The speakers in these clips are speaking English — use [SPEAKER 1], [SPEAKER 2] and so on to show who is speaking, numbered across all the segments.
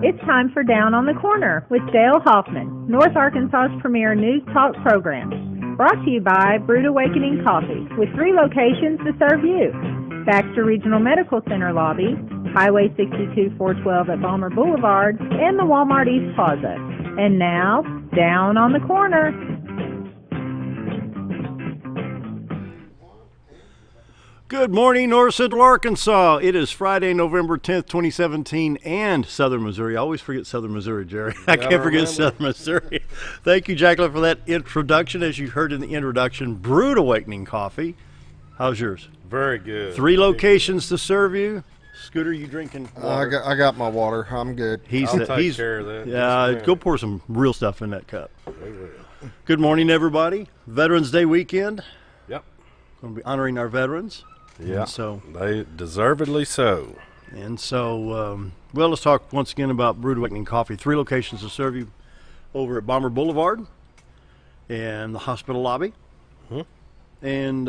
[SPEAKER 1] It's time for Down on the Corner with Dale Hoffman, North Arkansas's premier news talk program. Brought to you by Brood Awakening Coffee, with 3 locations to serve you. Baxter Regional Medical Center lobby, Highway 62 412 at Balmer Boulevard, and the Walmart East Plaza. And now, Down on the Corner.
[SPEAKER 2] Good morning, North Central Arkansas. It is Friday, November 10th, 2017, and Southern Missouri. I always forget Southern Missouri, Jerry. I can't forget Southern Missouri. Thank you, Jacqueline, for that introduction. As you heard in the introduction, Brood Awakening Coffee. How's yours?
[SPEAKER 3] Very good.
[SPEAKER 2] 3 locations to serve you. Scooter, you drinking water?
[SPEAKER 4] I got my water. I'm good.
[SPEAKER 3] I'll take care of that.
[SPEAKER 2] Yeah, go pour some real stuff in that cup. Good morning, everybody. Veterans Day weekend.
[SPEAKER 3] Yep.
[SPEAKER 2] Going to be honoring our veterans.
[SPEAKER 3] Yeah,
[SPEAKER 2] so
[SPEAKER 3] they deservedly so.
[SPEAKER 2] And so, well, let's talk once again about Brood Awakening Coffee. 3 locations to serve you over at Balmer Boulevard and the hospital lobby, and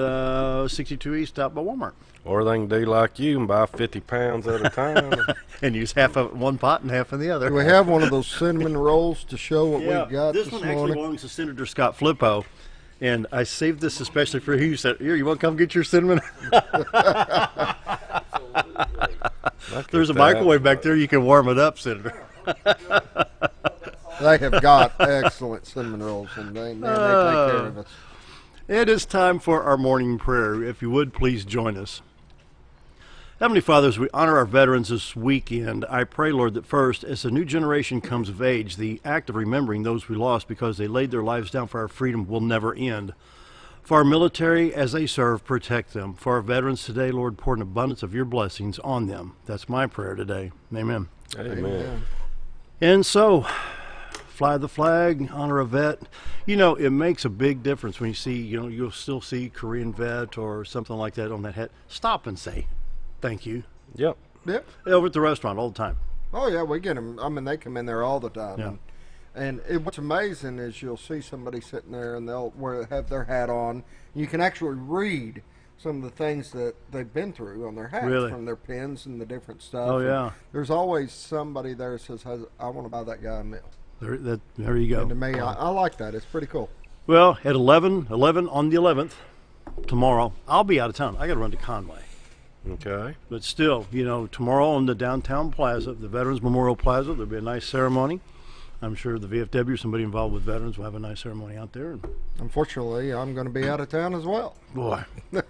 [SPEAKER 2] 62 East out by Walmart.
[SPEAKER 3] Or they can do like you and buy 50 pounds at a time.
[SPEAKER 2] And use half of it in one pot and half in the other.
[SPEAKER 4] Do we have one of those cinnamon rolls to show what
[SPEAKER 2] Yeah,
[SPEAKER 4] we've got
[SPEAKER 2] this
[SPEAKER 4] this
[SPEAKER 2] one
[SPEAKER 4] morning?
[SPEAKER 2] actually belongs to Senator Scott Flippo. And I saved this especially for you. Said, "Here, you want to come get your cinnamon?" There's a microwave back there. You can warm it up, Senator.
[SPEAKER 4] They have got excellent cinnamon rolls, and they take care of us.
[SPEAKER 2] It is time for our morning prayer. If you would, please join us. Heavenly Father, as we honor our veterans this weekend, I pray, Lord, that first, as a new generation comes of age, the act of remembering those we lost because they laid their lives down for our freedom will never end. For our military, as they serve, protect them. For our veterans today, Lord, pour an abundance of your blessings on them. That's my prayer today. Amen.
[SPEAKER 3] Amen.
[SPEAKER 2] And so, fly the flag, honor a vet. You know, it makes a big difference when you see, you'll still see Korean vet or something like that on that hat. Stop and say, thank you.
[SPEAKER 3] Yep.
[SPEAKER 2] Over at the restaurant all the time.
[SPEAKER 4] Oh, yeah, we get them. I mean, they come in there all the time.
[SPEAKER 2] Yeah.
[SPEAKER 4] And what's amazing is you'll see somebody sitting there and they'll have their hat on. You can actually read some of the things that they've been through on their hats,
[SPEAKER 2] Really?
[SPEAKER 4] from their pins and the different stuff.
[SPEAKER 2] Oh, yeah.
[SPEAKER 4] And there's always somebody there that says, I want to buy that guy a meal.
[SPEAKER 2] There you go.
[SPEAKER 4] And to me, I like that. It's pretty cool.
[SPEAKER 2] Well, at 11 on the 11th, tomorrow, I'll be out of town. I got to run to Conway.
[SPEAKER 3] Okay.
[SPEAKER 2] But still, tomorrow on the downtown plaza, the Veterans Memorial Plaza, there'll be a nice ceremony. I'm sure the VFW or somebody involved with veterans will have a nice ceremony out there.
[SPEAKER 4] Unfortunately, I'm going to be out of town as well.
[SPEAKER 2] Boy.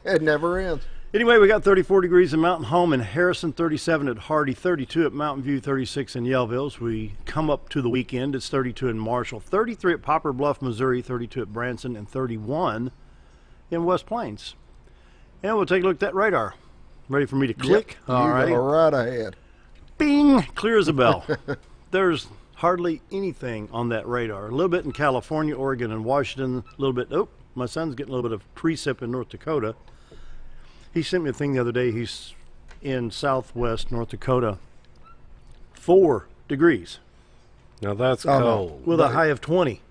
[SPEAKER 4] It never ends.
[SPEAKER 2] Anyway, we got 34 degrees in Mountain Home and Harrison, 37 at Hardy, 32 at Mountain View, 36 in Yellville. As we come up to the weekend, it's 32 in Marshall, 33 at Poplar Bluff, Missouri, 32 at Branson, and 31 in West Plains. And we'll take a look at that radar. Ready for me to click?
[SPEAKER 4] Yep.
[SPEAKER 2] All
[SPEAKER 4] you
[SPEAKER 2] right.
[SPEAKER 4] go right ahead.
[SPEAKER 2] Bing! Clear as a bell. There's hardly anything on that radar. A little bit in California, Oregon, and Washington. A little bit. Oh, my son's getting a little bit of precip in North Dakota. He sent me a thing the other day. He's in southwest North Dakota. 4 degrees.
[SPEAKER 3] Now that's
[SPEAKER 4] Oh, no.
[SPEAKER 3] cold.
[SPEAKER 2] With a high of 20.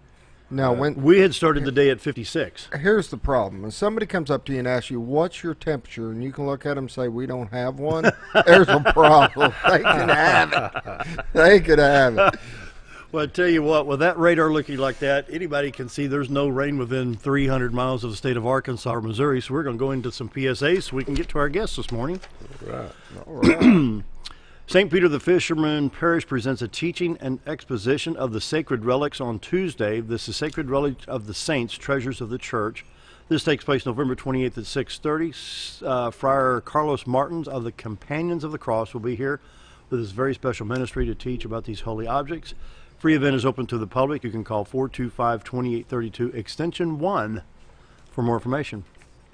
[SPEAKER 4] Now, when
[SPEAKER 2] We had started the day at 56.
[SPEAKER 4] here's the problem: when somebody comes up to you and asks you what's your temperature, and you can look at them and say we don't have one, there's a problem. They can have it. They could have it.
[SPEAKER 2] Well, I tell you what, with that radar looking like that, anybody can see there's no rain within 300 miles of the state of Arkansas or Missouri. So we're going to go into some PSAs so we can get to our guests this morning.
[SPEAKER 3] Right.
[SPEAKER 4] All right.
[SPEAKER 2] St. Peter the Fisherman Parish presents a teaching and exposition of the sacred relics on Tuesday. This is Sacred Relics of the Saints, Treasures of the Church. This takes place November 28th at 6:30. Friar Carlos Martins of the Companions of the Cross will be here with his very special ministry to teach about these holy objects. Free event is open to the public. You can call 425-2832 extension 1 for more information.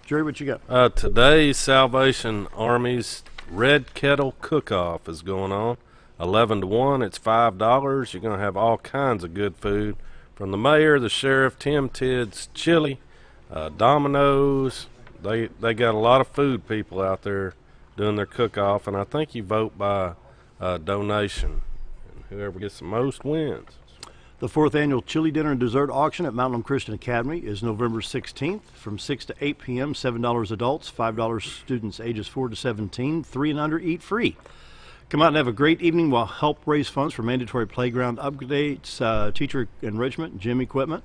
[SPEAKER 2] Jerry, what you got?
[SPEAKER 3] Today's Salvation Army's Red Kettle Cook-Off is going on. 11 to 1, it's $5. You're going to have all kinds of good food from the mayor, the sheriff, Tim Tidd's Chili, Domino's. They got a lot of food people out there doing their cook-off, and I think you vote by donation. And whoever gets the most wins.
[SPEAKER 2] The 4th annual chili dinner and dessert auction at Mountain Christian Academy is November 16th from 6 to 8 p.m. $7 adults, $5 students ages 4 to 17, 3 and under eat free. Come out and have a great evening. We'll help raise funds for mandatory playground updates, teacher enrichment, gym equipment.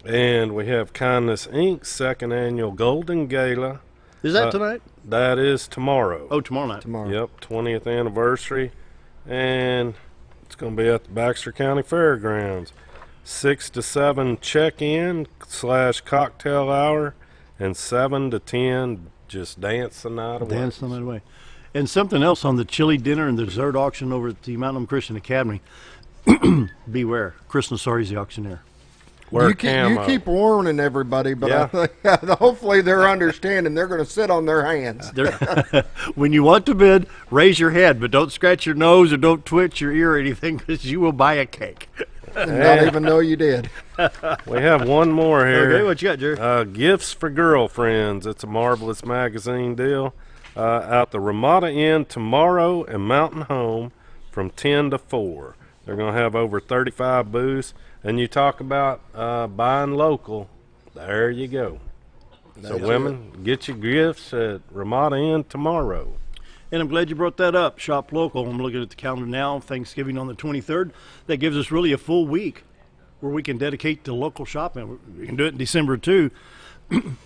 [SPEAKER 3] And we have Kindness Inc. second annual Golden Gala.
[SPEAKER 2] Is that tonight?
[SPEAKER 3] That is tomorrow.
[SPEAKER 2] Oh, tomorrow night.
[SPEAKER 4] Tomorrow.
[SPEAKER 3] Yep, 20th anniversary. And it's going to be at the Baxter County Fairgrounds. 6 to 7 check-in / cocktail hour, and 7 to 10 just dance the night away.
[SPEAKER 2] Dance the night away. And something else on the chili dinner and the dessert auction over at the Mountain Home Christian Academy. Beware, Chris Nassari's the auctioneer.
[SPEAKER 3] Wear
[SPEAKER 4] You keep warning everybody, but I think, hopefully they're understanding. They're going to sit on their hands.
[SPEAKER 2] When you want to bid, raise your head, but don't scratch your nose or don't twitch your ear or anything, because you will buy a cake.
[SPEAKER 4] Not even know you did.
[SPEAKER 3] We have one more here.
[SPEAKER 2] Okay, what you got, Jerry?
[SPEAKER 3] Gifts for Girlfriends. It's a Marvelous magazine deal. Out the Ramada Inn tomorrow and Mountain Home from 10 to 4. They're going to have over 35 booths. And you talk about buying local. There you go. So women, get your gifts at Ramada Inn tomorrow.
[SPEAKER 2] And I'm glad you brought that up. Shop local. I'm looking at the calendar now. Thanksgiving on the 23rd. That gives us really a full week where we can dedicate to local shopping. We can do it in December too.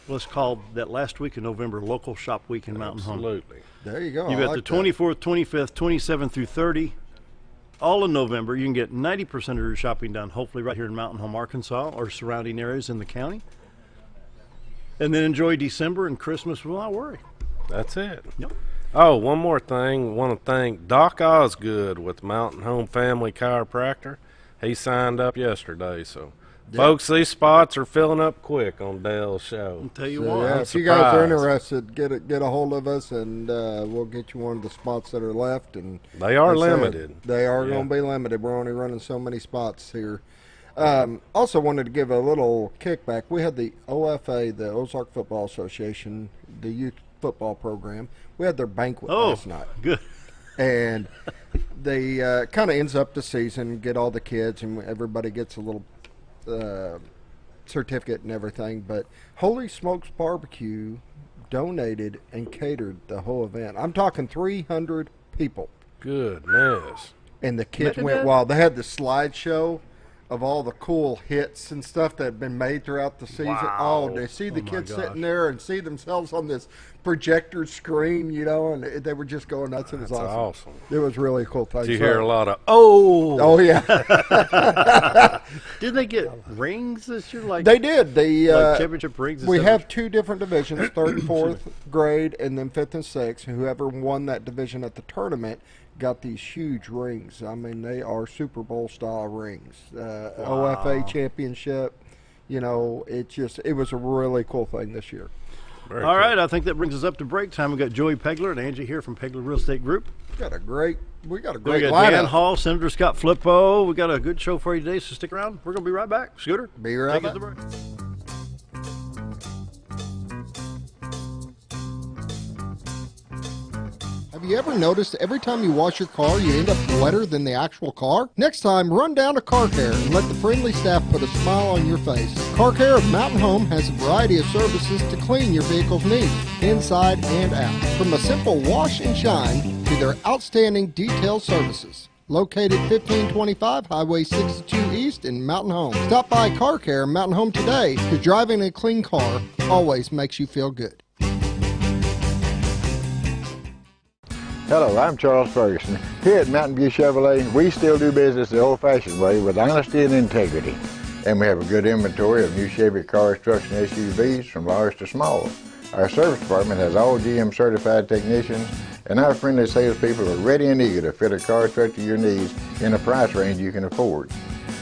[SPEAKER 2] Let's call that last week in November local shop week in Mountain Home.
[SPEAKER 3] Absolutely.
[SPEAKER 4] There you go.
[SPEAKER 2] You've got the 24th, 25th, 27th through 30. All in November. You can get 90% of your shopping done, hopefully right here in Mountain Home, Arkansas, or surrounding areas in the county. And then enjoy December and Christmas without worry.
[SPEAKER 3] That's it.
[SPEAKER 2] Yep.
[SPEAKER 3] Oh, one more thing. Want to thank Doc Osgood with Mountain Home Family Chiropractor. He signed up yesterday, so folks, these spots are filling up quick on Dale's show.
[SPEAKER 2] I'll tell you
[SPEAKER 4] So,
[SPEAKER 2] what.
[SPEAKER 4] yeah,
[SPEAKER 3] I'm
[SPEAKER 4] if you guys are
[SPEAKER 3] surprised.
[SPEAKER 4] interested, get a hold of us, and we'll get you one of the spots that are left. And
[SPEAKER 3] They are
[SPEAKER 4] like I said,
[SPEAKER 3] limited.
[SPEAKER 4] They are
[SPEAKER 3] Yeah.
[SPEAKER 4] going to be limited. We're only running so many spots here. Also wanted to give a little kickback. We had the OFA, the Ozark Football Association, the youth football program. We had their banquet last night.
[SPEAKER 2] Good.
[SPEAKER 4] And they kind of ends up the season, get all the kids, and everybody gets a little certificate and everything. But Holy Smokes Barbecue donated and catered the whole event. I'm talking 300 people.
[SPEAKER 3] Goodness.
[SPEAKER 4] And the kids
[SPEAKER 2] Imagine
[SPEAKER 4] went
[SPEAKER 2] that.
[SPEAKER 4] wild. They had the slideshow of all the cool hits and stuff that had been made throughout the season.
[SPEAKER 2] Wow.
[SPEAKER 4] Oh, they see the
[SPEAKER 2] Oh, my
[SPEAKER 4] kids
[SPEAKER 2] gosh.
[SPEAKER 4] sitting there and see themselves on this projector screen, and they were just going nuts. It was
[SPEAKER 3] That's
[SPEAKER 4] awesome.
[SPEAKER 3] awesome.
[SPEAKER 4] It was really a cool thing.
[SPEAKER 3] Did you
[SPEAKER 4] So-
[SPEAKER 3] hear a lot of, oh,
[SPEAKER 4] Oh, yeah.
[SPEAKER 2] Did they get rings this year? Like
[SPEAKER 4] They did. The
[SPEAKER 2] like championship rings?
[SPEAKER 4] we
[SPEAKER 2] instead of-
[SPEAKER 4] have two different divisions, third and fourth grade, and then fifth and sixth. Whoever won that division at the tournament got these huge rings. I mean, they are Super Bowl style rings. OFA championship. It was a really cool thing this year.
[SPEAKER 3] Very
[SPEAKER 2] All
[SPEAKER 3] cool.
[SPEAKER 2] right, I think that brings us up to break time. We got Joey Peglar and Angie here from Peglar Real Estate Group.
[SPEAKER 4] We got a great
[SPEAKER 2] We got
[SPEAKER 4] lineup.
[SPEAKER 2] Dan Hall, Senator Scott Flippo. We got a good show for you today, so stick around. We're going to be right back. Scooter,
[SPEAKER 4] Be right
[SPEAKER 2] take us
[SPEAKER 4] back.
[SPEAKER 2] to break.
[SPEAKER 4] Have you ever noticed every time you wash your car, you end up wetter than the actual car? Next time, run down to Car Care and let the friendly staff put a smile on your face. Car Care of Mountain Home has a variety of services to clean your vehicle's needs, inside and out. From a simple wash and shine to their outstanding detail services. Located 1525 Highway 62 East in Mountain Home. Stop by Car Care Mountain Home today, because driving a clean car always makes you feel good.
[SPEAKER 5] Hello, I'm Charles Ferguson. Here at Mountain View Chevrolet, we still do business the old-fashioned way with honesty and integrity. And we have a good inventory of new Chevy cars, trucks, and SUVs from large to small. Our service department has all GM certified technicians, and our friendly salespeople are ready and eager to fit a car truck to your needs in a price range you can afford.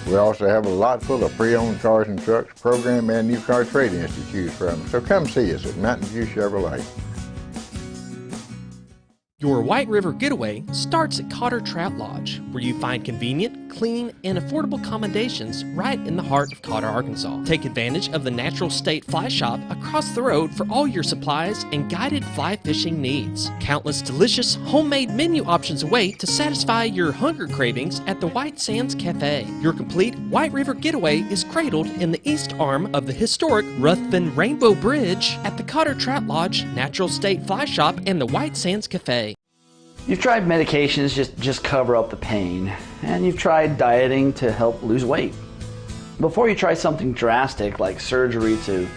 [SPEAKER 5] We also have a lot full of pre-owned cars and trucks, program and new car trade-ins to choose from. So come see us at Mountain View Chevrolet.
[SPEAKER 6] Your White River Getaway starts at Cotter Trout Lodge, where you find convenient, clean, and affordable accommodations right in the heart of Cotter, Arkansas. Take advantage of the Natural State Fly Shop across the road for all your supplies and guided fly fishing needs. Countless delicious homemade menu options await to satisfy your hunger cravings at the White Sands Cafe. Your complete White River Getaway is cradled in the east arm of the historic Ruthven Rainbow Bridge at the Cotter Trout Lodge, Natural State Fly Shop, and the White Sands Cafe.
[SPEAKER 7] You've tried medications just cover up the pain, and you've tried dieting to help lose weight. Before you try something drastic like surgery to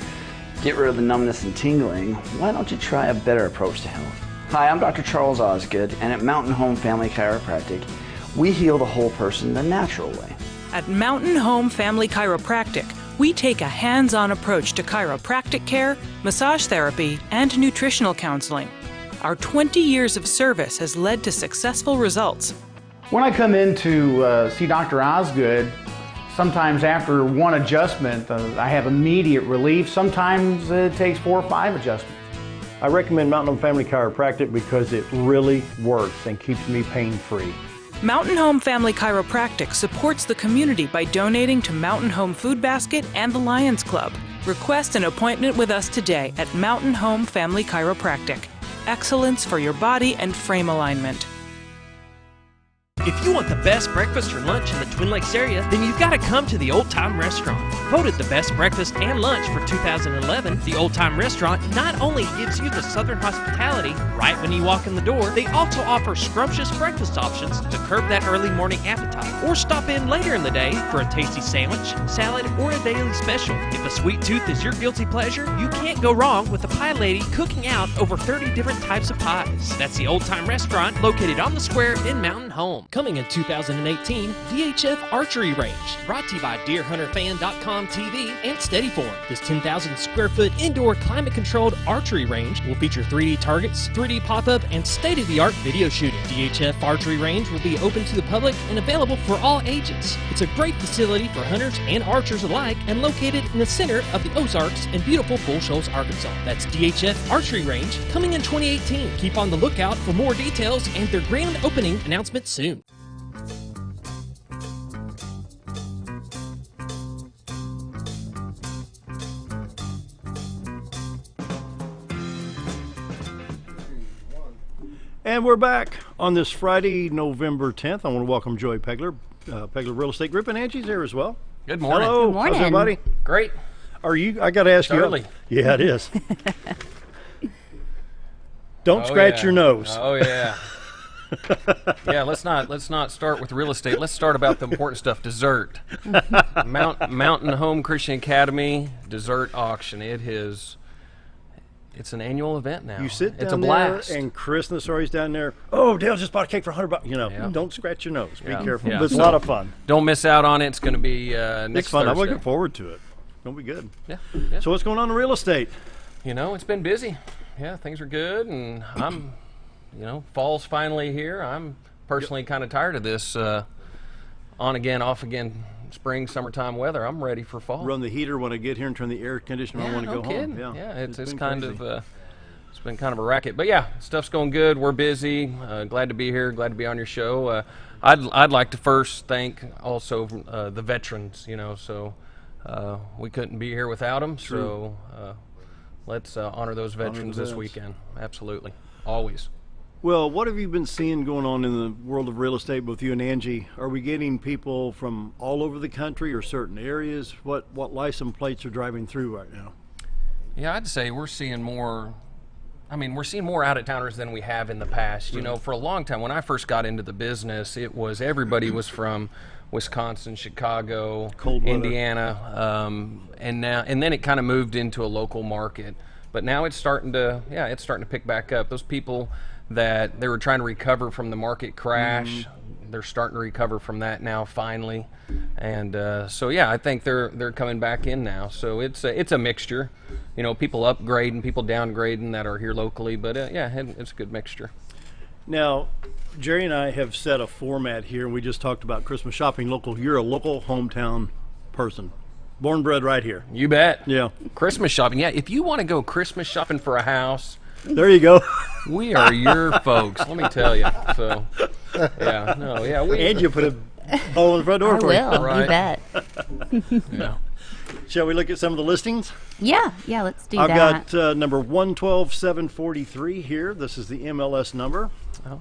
[SPEAKER 7] get rid of the numbness and tingling, why don't you try a better approach to health? Hi, I'm Dr. Charles Osgood, and at Mountain Home Family Chiropractic, we heal the whole person the natural way.
[SPEAKER 8] At Mountain Home Family Chiropractic, we take a hands-on approach to chiropractic care, massage therapy, and nutritional counseling. Our 20 years of service has led to successful results.
[SPEAKER 9] When I come in to see Dr. Osgood, sometimes after one adjustment, I have immediate relief. Sometimes it takes 4 or 5 adjustments.
[SPEAKER 2] I recommend Mountain Home Family Chiropractic because it really works and keeps me pain-free.
[SPEAKER 8] Mountain Home Family Chiropractic supports the community by donating to Mountain Home Food Basket and the Lions Club. Request an appointment with us today at Mountain Home Family Chiropractic. Excellence for your body and frame alignment.
[SPEAKER 6] If you want the best breakfast or lunch in the Twin Lakes area, then you've got to come to the Old Time Restaurant. Voted the best breakfast and lunch for 2011, the Old Time Restaurant not only gives you the Southern hospitality right when you walk in the door, they also offer scrumptious breakfast options to curb that early morning appetite. Or stop in later in the day for a tasty sandwich, salad, or a daily special. If a sweet tooth is your guilty pleasure, you can't go wrong with the Pie Lady cooking out over 30 different types of pies. That's the Old Time Restaurant located on the square in Mountain Home. Coming in 2018, VHF Archery Range, brought to you by DeerHunterFan.com TV and Steadyform. This 10,000 square foot indoor climate controlled archery range will feature 3D targets, 3D pop-up, and state-of-the-art video shooting. DHF Archery Range will be open to the public and available for all ages. It's a great facility for hunters and archers alike and located in the center of the Ozarks in beautiful Bull Shoals, Arkansas. That's DHF Archery Range coming in 2018. Keep on the lookout for more details and their grand opening announcement soon.
[SPEAKER 2] And we're back on this Friday, November 10th. I want to welcome Joey Peglar, Peglar Real Estate Group, and Angie's here as well.
[SPEAKER 3] Good morning.
[SPEAKER 2] Hello.
[SPEAKER 10] Good morning.
[SPEAKER 2] How's everybody?
[SPEAKER 3] Great.
[SPEAKER 2] Are you? I got to ask you.
[SPEAKER 3] Early.
[SPEAKER 2] Yeah, it is. Don't scratch your nose.
[SPEAKER 3] Oh yeah. Yeah, let's not start with real estate. Let's start about the important stuff. Dessert. Mountain Home Christian Academy dessert auction. It's an annual event now.
[SPEAKER 2] You sit down
[SPEAKER 3] it's a blast.
[SPEAKER 2] there, and Chris and the stories down there. Oh, Dale just bought a cake for $100. You know,
[SPEAKER 3] Yeah.
[SPEAKER 2] don't scratch your nose. Be
[SPEAKER 3] Yeah.
[SPEAKER 2] careful.
[SPEAKER 3] Yeah.
[SPEAKER 2] But it's a lot of fun.
[SPEAKER 3] Don't miss out on it. It's going to be next
[SPEAKER 2] It's fun. I'm
[SPEAKER 3] Thursday.
[SPEAKER 2] looking forward to it. It'll be good.
[SPEAKER 3] Yeah.
[SPEAKER 2] So what's going on in real estate?
[SPEAKER 3] You know, it's been busy. Yeah, things are good, and I'm, fall's finally here. I'm personally kind of tired of this on again, off again, spring, summertime weather. I'm ready for fall.
[SPEAKER 2] Run the heater when I get here and turn the air conditioner on when I go
[SPEAKER 3] kidding.
[SPEAKER 2] home.
[SPEAKER 3] Yeah, it's
[SPEAKER 2] been
[SPEAKER 3] kind
[SPEAKER 2] crazy.
[SPEAKER 3] of it's been kind of a racket, but yeah, stuff's going good. We're busy. Glad to be here. Glad to be on your show. I'd like to first thank also the veterans. So we couldn't be here without them.
[SPEAKER 2] True.
[SPEAKER 3] So let's honor those veterans this weekend. Absolutely, always.
[SPEAKER 2] Well, what have you been seeing going on in the world of real estate with you and Angie? Are we getting people from all over the country or certain areas? What license plates are driving through right now?
[SPEAKER 3] Yeah, I'd say we're seeing more. We're seeing more out-of-towners than we have in the past. For a long time, when I first got into the business, it was everybody was from Wisconsin, Chicago,
[SPEAKER 2] Cold weather.
[SPEAKER 3] Indiana, and then it kind of moved into a local market. But now it's starting to pick back up. Those people that they were trying to recover from the market crash, they're starting to recover from that now finally, and I think they're coming back in now. So it's a mixture, people upgrading, people downgrading that are here locally, but it's a good mixture.
[SPEAKER 2] Now, Jerry and I have set a format here, and we just talked about Christmas shopping local. You're a local hometown person, born and bred right here.
[SPEAKER 3] You bet.
[SPEAKER 2] Yeah.
[SPEAKER 3] Christmas shopping. Yeah, if you want to go Christmas shopping for a house,
[SPEAKER 2] there you go.
[SPEAKER 3] We are your folks, let me tell you. So,
[SPEAKER 2] Angie put a hole in the front door
[SPEAKER 10] I
[SPEAKER 2] for
[SPEAKER 10] will.
[SPEAKER 2] you.
[SPEAKER 3] Right.
[SPEAKER 10] You bet.
[SPEAKER 3] Yeah.
[SPEAKER 2] Shall we look at some of the listings?
[SPEAKER 10] Yeah, let's do
[SPEAKER 2] I've
[SPEAKER 10] that.
[SPEAKER 2] got number 112743 here. This is the MLS number.
[SPEAKER 3] Oh.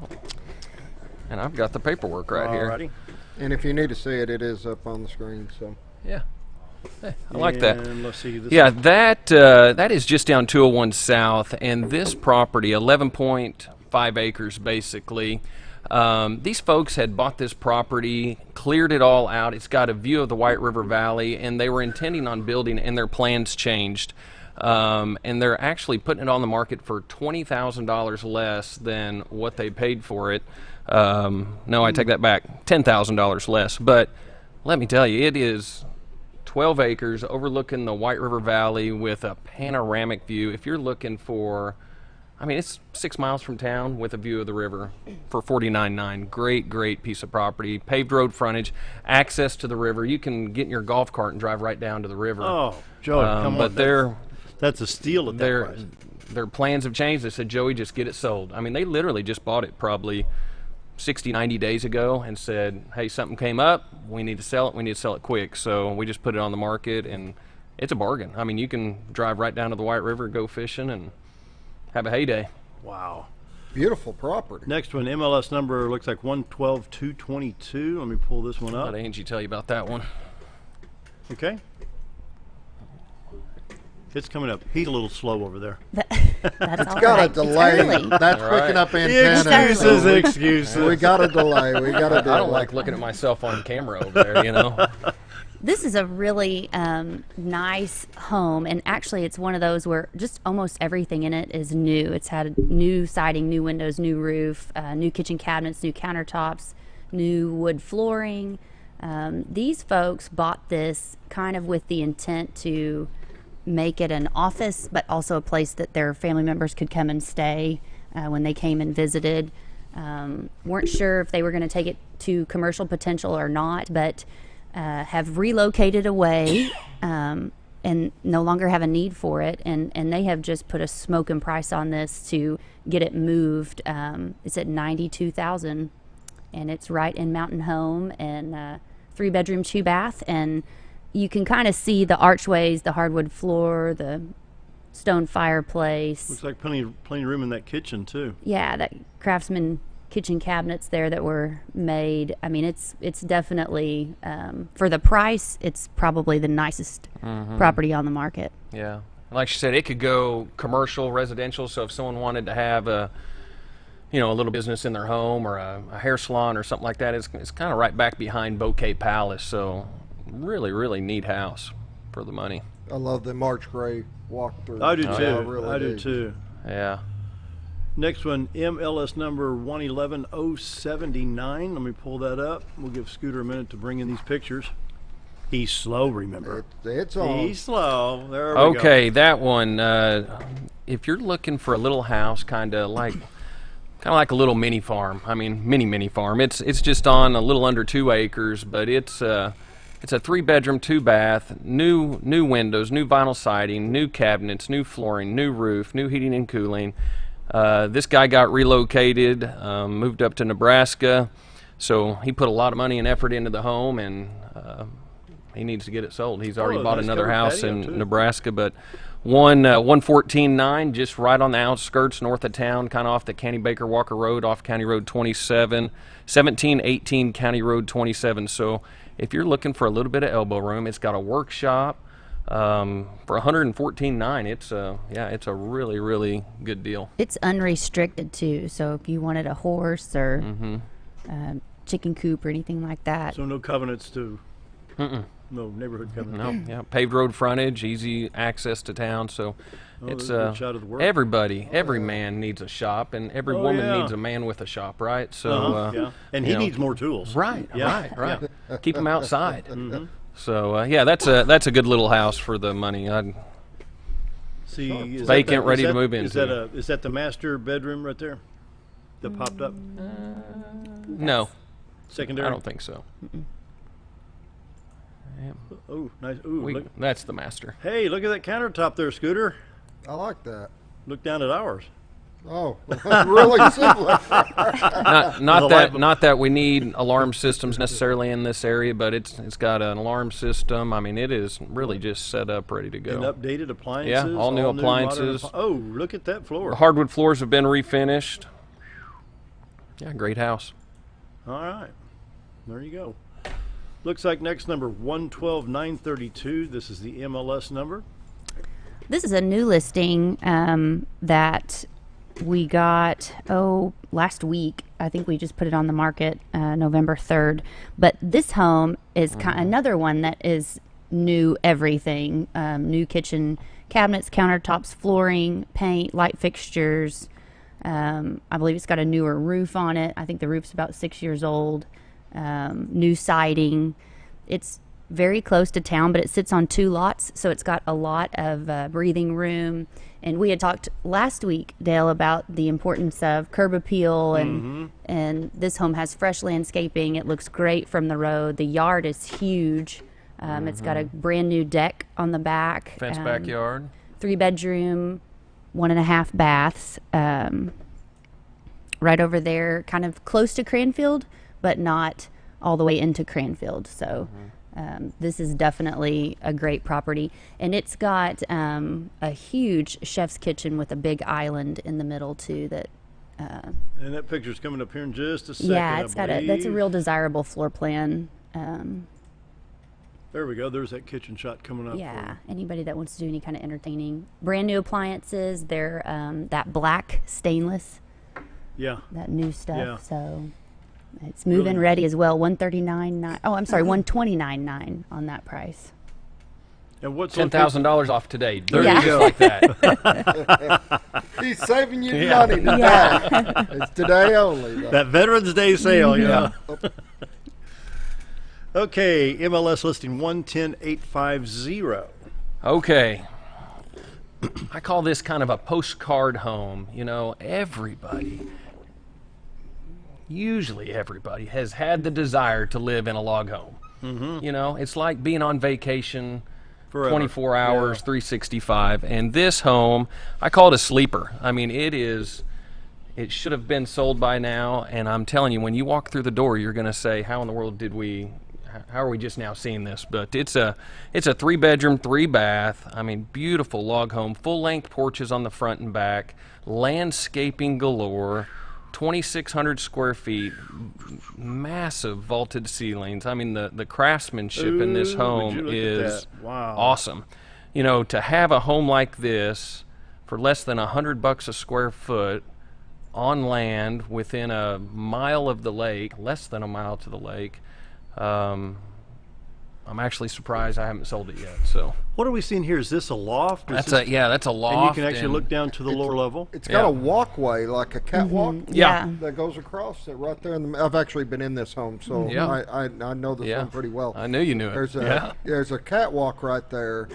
[SPEAKER 3] And I've got the paperwork right here.
[SPEAKER 2] Alrighty.
[SPEAKER 4] And if you need to see it, it is up on the screen. So
[SPEAKER 3] Yeah. Hey, I like that.
[SPEAKER 2] And let's see. This
[SPEAKER 3] Yeah, that is just down 201 South, and this property, 11.5
[SPEAKER 11] 5 acres basically. These folks had bought this property, cleared it all out. It's got a view of the White River Valley, and they were intending on building, and their plans changed. And they're actually putting it on the market for $20,000 less than what they paid for it. No, I take that back, $10,000 less. But let me tell you, it is 12 acres overlooking the White River Valley with a panoramic view. If you're looking for, I mean, it's 6 miles from town with a view of the river for $49,900. Great, great piece of property. Paved road frontage, access to the river. You can get in your golf cart and drive right down to the river.
[SPEAKER 2] Oh, Joey, come on.
[SPEAKER 11] But
[SPEAKER 2] that's a steal at that price.
[SPEAKER 11] Their plans have changed. They said, Joey, just get it sold. I mean, they literally just bought it probably 60, 90 days ago and said, hey, something came up. We need to sell it. We need to sell it quick. So we just put it on the market, and it's a bargain. I mean, you can drive right down to the White River, go fishing, and have a heyday.
[SPEAKER 2] Wow.
[SPEAKER 4] Beautiful property.
[SPEAKER 2] Next one, MLS number looks like 112222. Let me pull this one up.
[SPEAKER 11] Let Angie tell you about that one.
[SPEAKER 2] Okay. It's coming up. He's a little slow over there.
[SPEAKER 10] That's all
[SPEAKER 4] Got
[SPEAKER 10] right.
[SPEAKER 4] a delay. That's picking up antenna.
[SPEAKER 2] Excuses.
[SPEAKER 4] We got a delay. We got a delay.
[SPEAKER 11] I don't like looking at myself on camera over there, you know.
[SPEAKER 10] This is a really nice home, and actually it's one of those where just almost everything in it is new. It's had new siding, new windows, new roof, new kitchen cabinets, new countertops, new wood flooring. These folks bought this kind of with the intent to make it an office, but also a place that their family members could come and stay when they came and visited. Weren't sure if they were going to take it to commercial potential or not, but have relocated away and no longer have a need for it, and they have just put a smoking price on this to get it moved. It's at $92,000, and it's right in Mountain Home, and 3-bedroom, 2-bath, and you can kind of see the archways, the hardwood floor, the stone fireplace.
[SPEAKER 2] Looks like plenty of room in that kitchen too.
[SPEAKER 10] Yeah, that Craftsman kitchen cabinets there that were made. I mean, it's definitely for the price, it's probably the nicest property on the market.
[SPEAKER 11] Yeah, like she said, it could go commercial, residential. So if someone wanted to have a little business in their home or a hair salon or something like that, it's kind of right back behind Bouquet Palace. So really, really neat house for the money.
[SPEAKER 4] I love the March Gray walkthrough.
[SPEAKER 2] I do too.
[SPEAKER 4] I really
[SPEAKER 2] do too.
[SPEAKER 11] Yeah.
[SPEAKER 2] Next one, MLS number 111079. Let me pull that up. We'll give Scooter a minute to bring in these pictures. He's slow, remember.
[SPEAKER 4] It's on.
[SPEAKER 2] He's slow. There we go.
[SPEAKER 11] Okay, that one. If you're looking for a little house, kind of like a little mini farm. I mean, mini farm. It's just on a little under 2 acres, but it's a 3-bedroom, 2-bath, new windows, new vinyl siding, new cabinets, new flooring, new roof, new heating and cooling. This guy got relocated, moved up to Nebraska, so he put a lot of money and effort into the home, and he needs to get it sold. He's already bought another house in Nebraska, but 114.9, just right on the outskirts north of town, kind of off the Canny Baker Walker Road, off County Road 27, 1718 County Road 27. So if you're looking for a little bit of elbow room, it's got a workshop. For 114.9, it's a really, really good deal.
[SPEAKER 10] It's unrestricted too, so if you wanted a horse or chicken coop or anything like that.
[SPEAKER 2] So no covenants to, no neighborhood covenants.
[SPEAKER 11] No, yeah, paved road frontage, easy access to town. So it's
[SPEAKER 2] everybody,
[SPEAKER 11] every man needs a shop, and every woman needs a man with a shop, right? So
[SPEAKER 2] and he needs more tools.
[SPEAKER 11] Right. Keep him outside. So that's a good little house for the money. I'd
[SPEAKER 2] see
[SPEAKER 11] vacant, ready to move into.
[SPEAKER 2] Is that the master bedroom right there that popped up?
[SPEAKER 11] No.
[SPEAKER 2] Secondary?
[SPEAKER 11] I don't think so. Yeah.
[SPEAKER 2] Oh, nice. Ooh,
[SPEAKER 11] that's the master.
[SPEAKER 2] Hey, look at that countertop there, Scooter.
[SPEAKER 4] I like that.
[SPEAKER 2] Look down at ours.
[SPEAKER 4] Oh, really similar.
[SPEAKER 11] not that we need alarm systems necessarily in this area, but it's got an alarm system. I mean, it is really just set up, ready to go.
[SPEAKER 2] And updated appliances.
[SPEAKER 11] Yeah, all new appliances.
[SPEAKER 2] Oh, look at that floor.
[SPEAKER 11] The hardwood floors have been refinished. Yeah, great house.
[SPEAKER 2] All right, there you go. Looks like next number 112932. This is the MLS number.
[SPEAKER 10] This is a new listing that we got, last week. I think we just put it on the market November 3rd. But this home is another one that is new everything. New kitchen cabinets, countertops, flooring, paint, light fixtures. I believe it's got a newer roof on it. I think the roof's about 6 years old. New siding. It's very close to town, but it sits on 2 lots, so it's got a lot of breathing room. And we had talked last week, Dale, about the importance of curb appeal, and this home has fresh landscaping. It looks great from the road. The yard is huge. It's got a brand new deck on the back.
[SPEAKER 11] Fenced backyard.
[SPEAKER 10] 3-bedroom, 1.5 baths. Right over there, kind of close to Cranfield, but not all the way into Cranfield. So this is definitely a great property. And it's got a huge chef's kitchen with a big island in the middle, too.
[SPEAKER 2] And that picture's coming up here in just a second.
[SPEAKER 10] Yeah, that's a real desirable floor plan.
[SPEAKER 2] There we go. There's that kitchen shot coming up.
[SPEAKER 10] Yeah, anybody that wants to do any kind of entertaining. Brand new appliances. They're that black stainless.
[SPEAKER 2] Yeah.
[SPEAKER 10] That new stuff.
[SPEAKER 2] Yeah.
[SPEAKER 10] So it's move-in ready as well. $139.9. Oh, I'm sorry, $129.9 on that price.
[SPEAKER 2] And what's
[SPEAKER 11] $10,000 off today? There
[SPEAKER 10] Yeah.
[SPEAKER 11] you go, like that.
[SPEAKER 4] He's saving you money today.
[SPEAKER 10] Yeah.
[SPEAKER 4] It's today only, though.
[SPEAKER 2] that Veterans Day sale? Yeah. Okay, MLS listing 110850.
[SPEAKER 11] Okay. I call this kind of a postcard home. You know, usually everybody has had the desire to live in a log home. You know, it's like being on vacation forever. 24 hours, 365. And this home, I call it a sleeper. I mean, it should have been sold by now. And I'm telling you, when you walk through the door, you're going to say, how in the world how are we just now seeing this? But it's a 3-bedroom, 3-bath. I mean, beautiful log home, full-length porches on the front and back, landscaping galore, 2,600 square feet, massive vaulted ceilings. I mean, the craftsmanship in this home is awesome. You know, to have a home like this for less than $100 a square foot on land within a mile of the lake, less than a mile to the lake. I'm actually surprised I haven't sold it yet. So
[SPEAKER 2] what are we seeing here? Is this a loft?
[SPEAKER 11] That's a loft.
[SPEAKER 2] And you can actually look down to the lower level.
[SPEAKER 4] It's got a walkway, like a catwalk.
[SPEAKER 11] Yeah.
[SPEAKER 4] That goes across it right there. I've actually been in this home, so I know this home pretty well.
[SPEAKER 11] I knew you knew it.
[SPEAKER 4] There's a catwalk right there.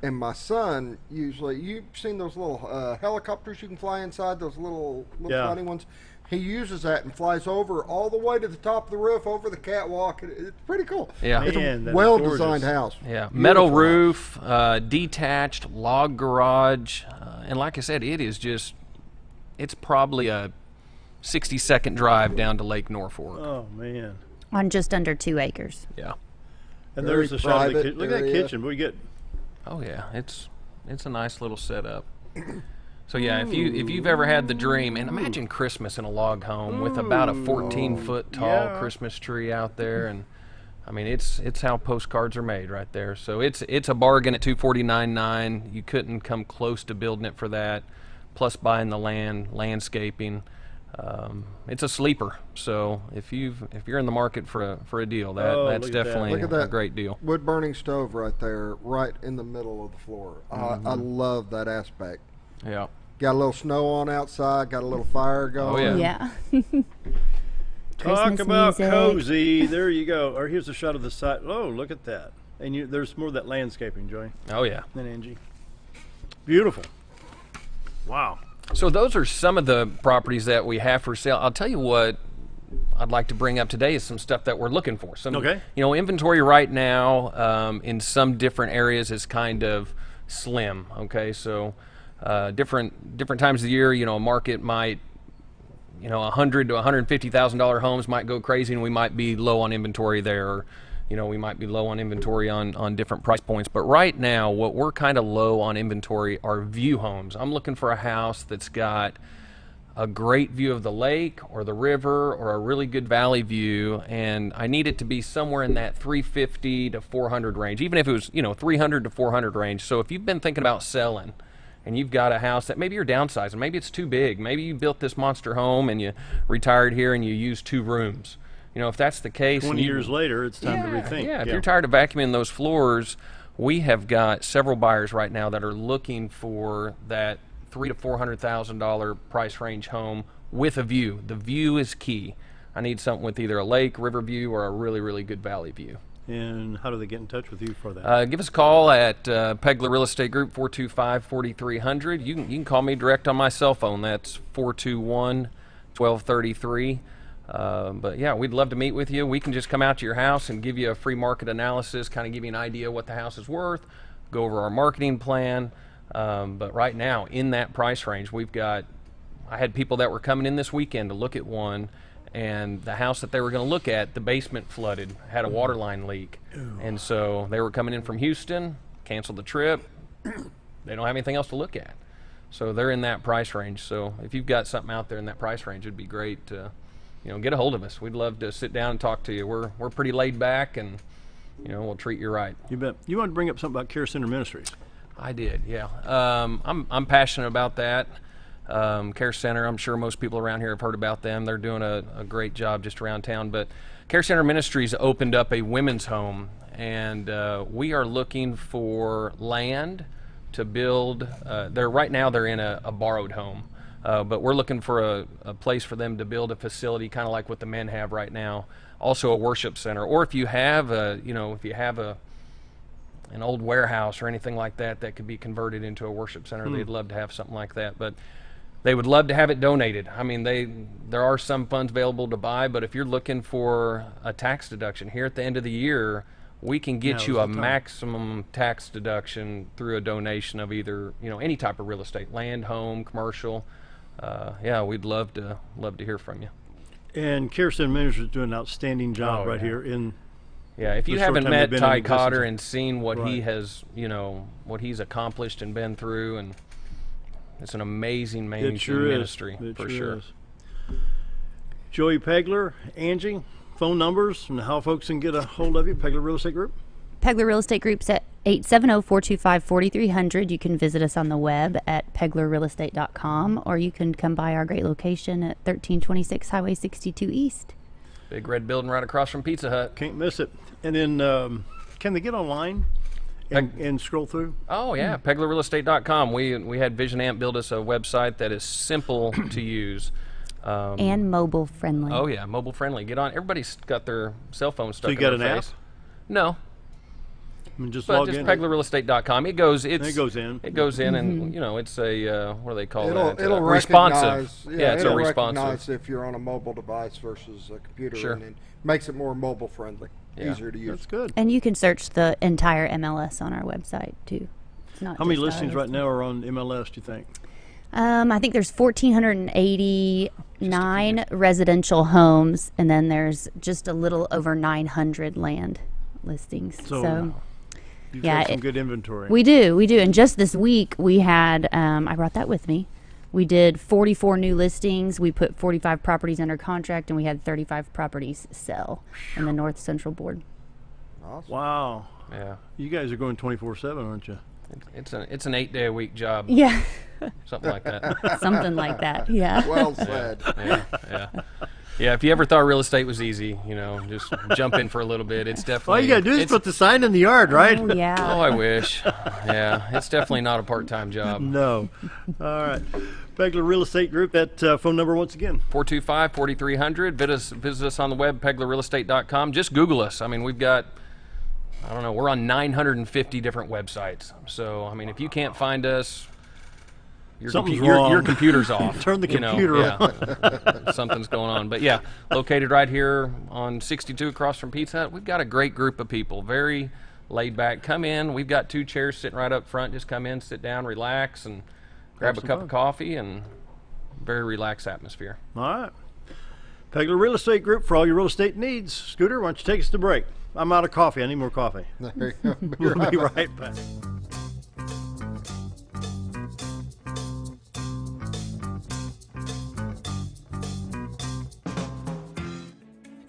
[SPEAKER 4] And my son usually, you've seen those little helicopters you can fly inside, those little tiny ones. He uses that and flies over all the way to the top of the roof, over the catwalk. It's pretty cool.
[SPEAKER 11] Yeah.
[SPEAKER 4] It's a well-designed house.
[SPEAKER 11] Yeah. Metal roof, detached, log garage. And like I said, it's probably a 60-second drive down to Lake Norfolk.
[SPEAKER 2] Oh, man.
[SPEAKER 10] On just under 2 acres.
[SPEAKER 11] Yeah.
[SPEAKER 2] And there's a shot of the kitchen. Look at that kitchen. We get.
[SPEAKER 11] Oh, yeah. It's a nice little setup. So yeah, if you've ever had the dream, and imagine Christmas in a log home with about a 14-foot tall Christmas tree out there, and I mean it's how postcards are made right there. So it's a bargain at $249.9. You couldn't come close to building it for that. Plus buying the land, landscaping. It's a sleeper. So if you're in the market for a deal, that's definitely a great deal.
[SPEAKER 4] Wood burning stove right there, right in the middle of the floor. I love that aspect.
[SPEAKER 11] Yeah.
[SPEAKER 4] Got a little snow on outside, got a little fire going.
[SPEAKER 11] Oh, yeah.
[SPEAKER 2] Talk about cozy. There you go. Or here's a shot of the side. Oh, look at that. And there's more of that landscaping, Joey.
[SPEAKER 11] Oh, yeah.
[SPEAKER 2] And Angie. Beautiful. Wow.
[SPEAKER 11] So those are some of the properties that we have for sale. I'll tell you what I'd like to bring up today is some stuff that we're looking for. Inventory right now in some different areas is kind of slim. Okay, so different times of the year, a market might, $100,000 to $150,000 homes might go crazy, and we might be low on inventory there. Or, we might be low on inventory on different price points. But right now, what we're kind of low on inventory are view homes. I'm looking for a house that's got a great view of the lake or the river or a really good valley view, and I need it to be somewhere in that 350 to 400 range, even if it was 300 to 400 range. So if you've been thinking about selling and you've got a house that maybe you're downsizing, maybe it's too big, maybe you built this monster home and you retired here and you use 2 rooms. You know, if that's the case,
[SPEAKER 2] 20 years later, it's time to rethink.
[SPEAKER 11] Yeah, if you're tired of vacuuming those floors, we have got several buyers right now that are looking for that $300,000 to $400,000 price range home with a view. The view is key. I need something with either a lake, river view, or a really, really good valley view.
[SPEAKER 2] And how do they get in touch with you for that?
[SPEAKER 11] Give us a call at Peglar Real Estate Group, 425-4300. You can call me direct on my cell phone. That's 421-1233. But yeah, we'd love to meet with you. We can just come out to your house and give you a free market analysis, kind of give you an idea what the house is worth, go over our marketing plan. But right now, in that price range, I had people that were coming in this weekend to look at one, and the house that they were going to look at, the basement flooded, had a water line leak. Ooh. And so they were coming in from Houston, canceled the trip. They don't have anything else to look at. So they're in that price range. So if you've got something out there in that price range, it'd be great to, get a hold of us. We'd love to sit down and talk to you. We're pretty laid back, and we'll treat you right.
[SPEAKER 2] You bet. You wanted to bring up something about Care Center Ministries.
[SPEAKER 11] I did, yeah. I'm passionate about that. Care Center, I'm sure most people around here have heard about them. They're doing a great job just around town. But Care Center Ministries opened up a women's home, and we are looking for land to build. Right now they're in a borrowed home, but we're looking for a place for them to build a facility, kind of like what the men have right now. Also a worship center, or if you have an old warehouse or anything like that that could be converted into a worship center, they'd love to have something like that. But they would love to have it donated. I mean, there are some funds available to buy, but if you're looking for a tax deduction here at the end of the year, we can get you a maximum tax deduction through a donation of either, any type of real estate, land, home, commercial. We'd love to hear from you.
[SPEAKER 2] And Care Center Ministries is doing an outstanding job here in.
[SPEAKER 11] Yeah, if you haven't met Ty Cotter and seen what he has, what he's accomplished and been through, and it's an amazing ministry, for sure.
[SPEAKER 2] Joey Peglar, Angie, phone numbers and how folks can get a hold of you, Peglar Real Estate Group?
[SPEAKER 10] Peglar Real Estate Group's at 870-425-4300. You can visit us on the web at peglarrealestate.com, or you can come by our great location at 1326 Highway 62 East.
[SPEAKER 11] Big red building right across from Pizza Hut.
[SPEAKER 2] Can't miss it. And then can they get online and scroll through?
[SPEAKER 11] Oh, yeah, peglarrealestate.com. We had Vision Amp build us a website that is simple to use.
[SPEAKER 10] And mobile friendly.
[SPEAKER 11] Oh, yeah, mobile friendly. Get on. Everybody's got their cell phone stuck in their face.
[SPEAKER 2] So you got an app?
[SPEAKER 11] No.
[SPEAKER 2] Just log in.
[SPEAKER 11] peglarrealestate.com. It goes in.
[SPEAKER 2] It goes in,
[SPEAKER 11] and it's a what do they call that?
[SPEAKER 12] It'll
[SPEAKER 11] responsive.
[SPEAKER 12] It's
[SPEAKER 11] a
[SPEAKER 12] responsive.
[SPEAKER 11] responsive.
[SPEAKER 12] If you're on a mobile device versus a computer,
[SPEAKER 11] Sure.
[SPEAKER 12] and it makes it more mobile friendly, easier to use.
[SPEAKER 2] That's good.
[SPEAKER 10] And you can search the entire MLS on our website too. It's not
[SPEAKER 2] How many listings right now are on MLS, do you think?
[SPEAKER 10] I think there's 1,489 residential homes, and then there's just a little over 900 land listings. So
[SPEAKER 2] you've got some good inventory.
[SPEAKER 10] We do. And just this week we had, I brought that with me. We did 44 new listings. We put 45 properties under contract, and we had 35 properties sell in the North Central Board.
[SPEAKER 12] Awesome.
[SPEAKER 2] Wow.
[SPEAKER 11] Yeah.
[SPEAKER 2] You guys are going 24/7, aren't you?
[SPEAKER 11] It's an 8-day-a-week job.
[SPEAKER 10] Yeah.
[SPEAKER 11] Something like that.
[SPEAKER 10] Something like that. Yeah.
[SPEAKER 12] Well said.
[SPEAKER 11] Yeah, if you ever thought real estate was easy, just jump in for a little bit. It's definitely.
[SPEAKER 2] All you gotta do is put the sign in the yard, right?
[SPEAKER 10] Oh, yeah.
[SPEAKER 11] Oh, I wish. Yeah, it's definitely not a part-time job.
[SPEAKER 2] No. All right. Peglar Real Estate Group, that phone number once again.
[SPEAKER 11] 425-4300. Visit us on the web, peglarrealestate.com. Just Google us. I mean, we've got, we're on 950 different websites. So, if you can't find us, your computer's off.
[SPEAKER 2] Turn the computer on.
[SPEAKER 11] Something's going on. But yeah, located right here on 62 across from Pizza Hut. We've got a great group of people, very laid back. Come in. We've got 2 chairs sitting right up front. Just come in, sit down, relax, and grab a cup of coffee, and very relaxed atmosphere.
[SPEAKER 2] All right. Peglar Real Estate Group for all your real estate needs. Scooter, why don't you take us to break? I'm out of coffee. I need more coffee.
[SPEAKER 12] There you go.
[SPEAKER 2] We'll be right back.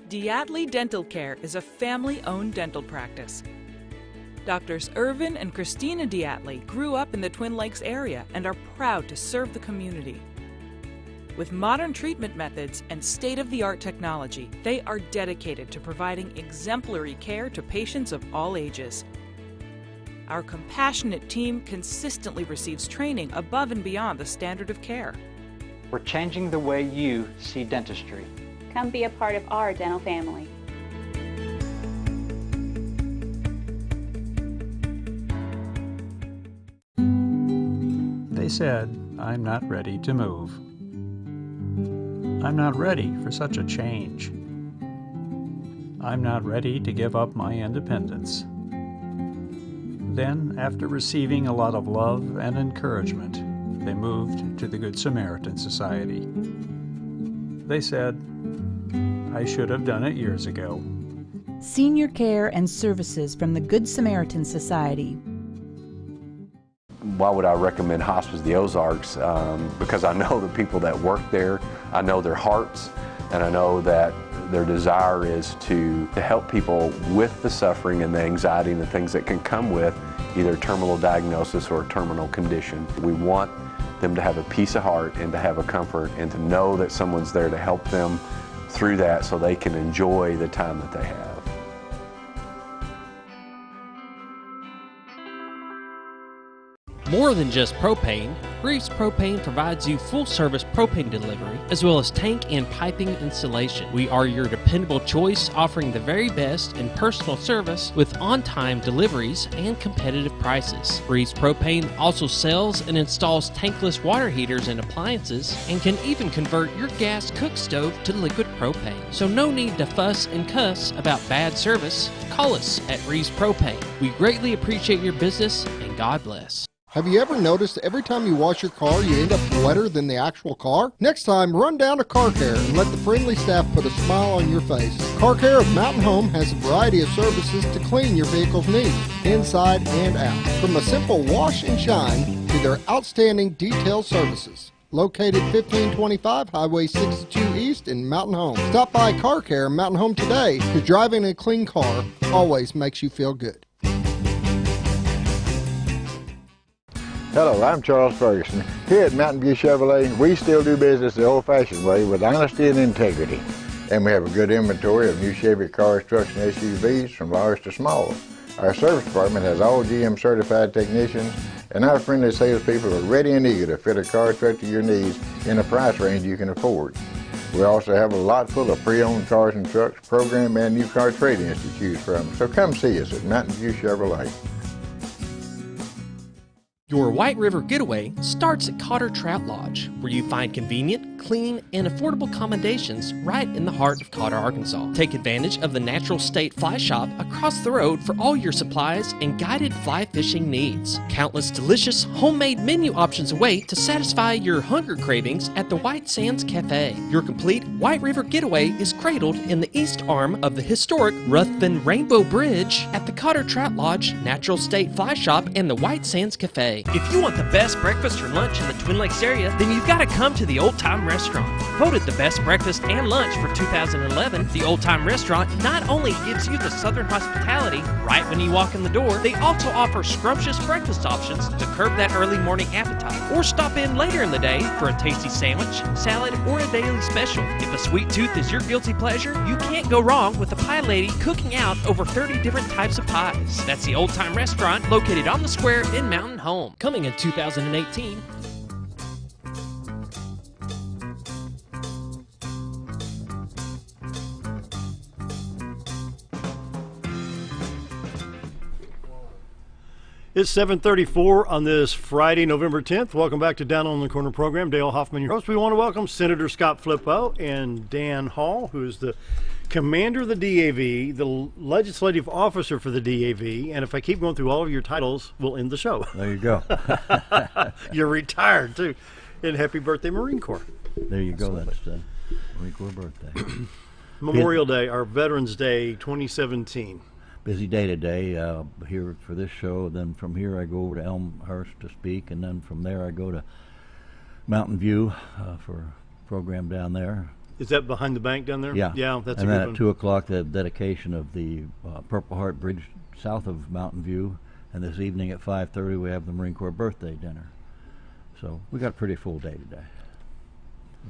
[SPEAKER 8] D.A.V Dental Care is a family-owned dental practice. Doctors Irvin and Christina D.A.V grew up in the Twin Lakes area and are proud to serve the community. With modern treatment methods and state-of-the-art technology, they are dedicated to providing exemplary care to patients of all ages. Our compassionate team consistently receives training above and beyond the standard of care.
[SPEAKER 13] We're changing the way you see dentistry.
[SPEAKER 14] Come be a part of our dental family.
[SPEAKER 15] They said, I'm not ready to move. I'm not ready for such a change. I'm not ready to give up my independence. Then, after receiving a lot of love and encouragement, they moved to the Good Samaritan Society. They said, I should have done it years ago.
[SPEAKER 16] Senior care and services from the Good Samaritan Society.
[SPEAKER 17] Why would I recommend Hospice of the Ozarks? Because I know the people that work there, I know their hearts, and I know that their desire is to help people with the suffering and the anxiety and the things that can come with either terminal diagnosis or a terminal condition. We want them to have a peace of heart and to have a comfort and to know that someone's there to help them through that so they can enjoy the time that they have.
[SPEAKER 6] More than just propane, Reeves Propane provides you full-service propane delivery as well as tank and piping installation. We are your dependable choice, offering the very best in personal service with on-time deliveries and competitive prices. Reeves Propane also sells and installs tankless water heaters and appliances and can even convert your gas cook stove to liquid propane. So no need to fuss and cuss about bad service. Call us at Reeves Propane. We greatly appreciate your business and God bless.
[SPEAKER 4] Have you ever noticed every time you wash your car, you end up wetter than the actual car? Next time, run down to Car Care and let the friendly staff put a smile on your face. Car Care of Mountain Home has a variety of services to clean your vehicle's needs, inside and out. From a simple wash and shine to their outstanding detail services. Located 1525 Highway 62 East in Mountain Home. Stop by Car Care Mountain Home today, because driving a clean car always makes you feel good.
[SPEAKER 5] Hello, I'm Charles Ferguson. Here at Mountain View Chevrolet, we still do business the old-fashioned way with honesty and integrity. And we have a good inventory of new Chevy cars, trucks, and SUVs from large to small. Our service department has all GM certified technicians, and our friendly salespeople are ready and eager to fit a car truck to your needs in a price range you can afford. We also have a lot full of pre-owned cars and trucks, program and new car trade-ins to choose from. So come see us at Mountain View Chevrolet.
[SPEAKER 6] Your White River Getaway starts at Cotter Trout Lodge, where you find convenient, clean, and affordable accommodations right in the heart of Cotter, Arkansas. Take advantage of the Natural State Fly Shop across the road for all your supplies and guided fly fishing needs. Countless delicious homemade menu options await to satisfy your hunger cravings at the White Sands Cafe. Your complete White River Getaway is cradled in the east arm of the historic Ruthven Rainbow Bridge at the Cotter Trout Lodge, Natural State Fly Shop, and the White Sands Cafe. If you want the best breakfast or lunch in the Twin Lakes area, then you've got to come to the Old Time Restaurant. Voted the best breakfast and lunch for 2011, the Old Time Restaurant not only gives you the Southern hospitality right when you walk in the door, they also offer scrumptious breakfast options to curb that early morning appetite. Or stop in later in the day for a tasty sandwich, salad, or a daily special. If a sweet tooth is your guilty pleasure, you can't go wrong with the Pie Lady cooking out over 30 different types of pies. That's the Old Time Restaurant located on the square in Mountain Home. Coming in 2018.
[SPEAKER 2] It's 7:34 on this Friday, November 10th. Welcome back to Down on the Corner program. Dale Hoffman, your host. We want to welcome Senator Scott Flippo and Dan Hall, who is the commander of the D.A.V, the legislative officer for the D.A.V, and if I keep going through all of your titles, we'll end the show.
[SPEAKER 18] There you go.
[SPEAKER 2] You're retired, too. And happy birthday, Marine Corps.
[SPEAKER 18] There you go. That's the Marine Corps birthday.
[SPEAKER 2] Memorial Day, our Veterans Day 2017.
[SPEAKER 18] Busy day today here for this show. Then from here I go over to Elmhurst to speak, and then from there I go to Mountain View for a program down there.
[SPEAKER 2] Is that behind the bank down there?
[SPEAKER 18] Yeah.
[SPEAKER 2] Yeah, that's
[SPEAKER 18] and
[SPEAKER 2] a good
[SPEAKER 18] then
[SPEAKER 2] one.
[SPEAKER 18] at 2 o'clock, the dedication of the Purple Heart Bridge south of Mountain View, and this evening at 5:30 we have the Marine Corps birthday dinner. So we got a pretty full day today.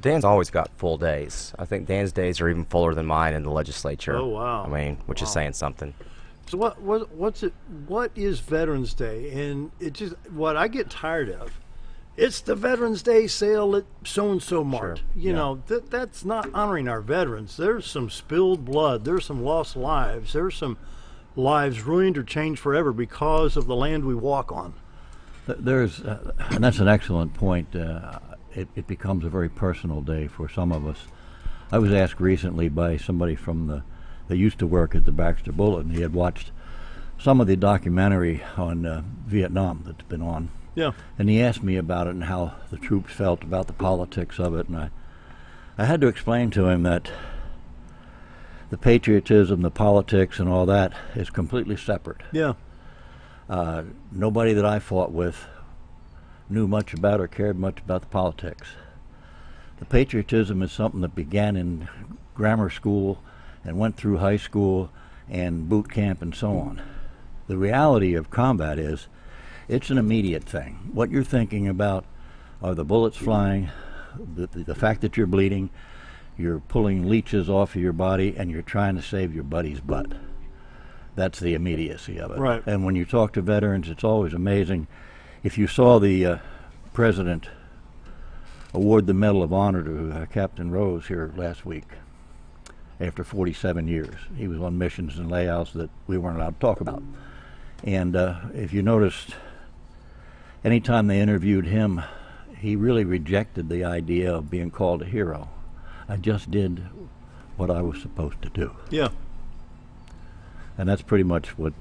[SPEAKER 19] Dan's always got full days. I think Dan's days are even fuller than mine in the legislature.
[SPEAKER 2] Oh, wow.
[SPEAKER 19] I mean, which is saying something.
[SPEAKER 2] So what is Veterans Day? And it just, what I get tired of, it's the Veterans Day sale at so-and-so mart.
[SPEAKER 19] Sure.
[SPEAKER 2] You know, that's not honoring our veterans. There's some spilled blood. There's some lost lives. There's some lives ruined or changed forever because of the land we walk on.
[SPEAKER 18] There's, and that's an excellent point. It becomes a very personal day for some of us. I was asked recently by somebody from that used to work at the Baxter Bulletin. He had watched some of the documentary on Vietnam that's been on.
[SPEAKER 2] Yeah.
[SPEAKER 18] And he asked me about it and how the troops felt about the politics of it. And I had to explain to him that the patriotism, the politics, and all that is completely separate.
[SPEAKER 2] Yeah.
[SPEAKER 18] Nobody that I fought with knew much about or cared much about the politics. The patriotism is something that began in grammar school and went through high school and boot camp and so on. The reality of combat is it's an immediate thing. What you're thinking about are the bullets flying, the fact that you're bleeding, you're pulling leeches off of your body, and you're trying to save your buddy's butt. That's the immediacy of it.
[SPEAKER 2] Right.
[SPEAKER 18] And when you talk to veterans, it's always amazing. If you saw the president award the Medal of Honor to Captain Rose here last week, after 47 years. He was on missions and layouts that we weren't allowed to talk about. And if you noticed, anytime they interviewed him, he really rejected the idea of being called a hero. I just did what I was supposed to do.
[SPEAKER 2] Yeah.
[SPEAKER 18] And that's pretty much what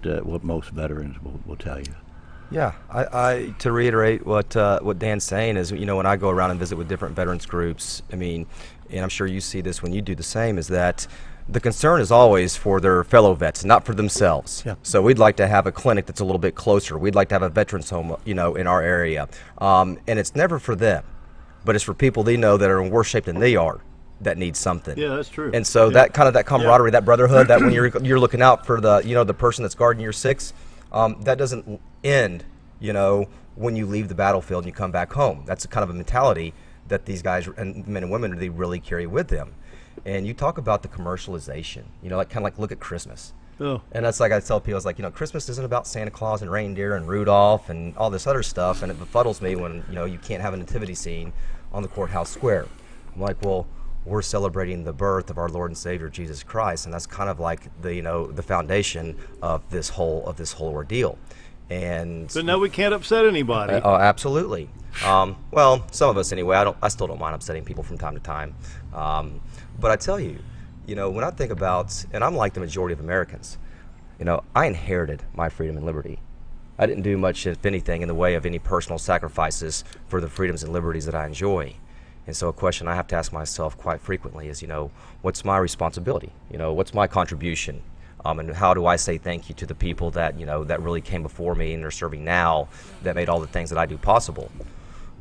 [SPEAKER 18] most veterans will tell you.
[SPEAKER 19] Yeah, I to reiterate what Dan's saying is, you know, when I go around and visit with different veterans groups, I mean, and I'm sure you see this when you do the same, is that the concern is always for their fellow vets, not for themselves.
[SPEAKER 18] Yeah.
[SPEAKER 19] So we'd like to have a clinic that's a little bit closer. We'd like to have a veterans home, you know, in our area, and it's never for them, but it's for people they know that are in worse shape than they are, that need something.
[SPEAKER 2] Yeah, that's true.
[SPEAKER 19] And so that kind of that camaraderie, that brotherhood, that when you're looking out for the, you know, the person that's guarding your six, that doesn't end, you know, when you leave the battlefield and you come back home. That's a kind of a mentality that these guys and men and women, they really carry with them. And you talk about the commercialization, you know, like kind of like look at Christmas.
[SPEAKER 2] Oh.
[SPEAKER 19] And that's like I tell people, it's like, you know, Christmas isn't about Santa Claus and reindeer and Rudolph and all this other stuff, and it befuddles me when, you know, you can't have a nativity scene on the courthouse square. I'm like, well, we're celebrating the birth of our Lord and Savior Jesus Christ, and that's kind of like the, you know, the foundation of this whole ordeal. And
[SPEAKER 2] but now we can't upset anybody.
[SPEAKER 19] Oh, absolutely. Well, some of us anyway. I still don't mind upsetting people from time to time. But I tell you, you know, when I think about, and I'm like the majority of Americans, you know, I inherited my freedom and liberty. I didn't do much, if anything, in the way of any personal sacrifices for the freedoms and liberties that I enjoy. And so a question I have to ask myself quite frequently is, you know, what's my responsibility? You know, what's my contribution? And how do I say thank you to the people that, you know, that really came before me and are serving now, that made all the things that I do possible?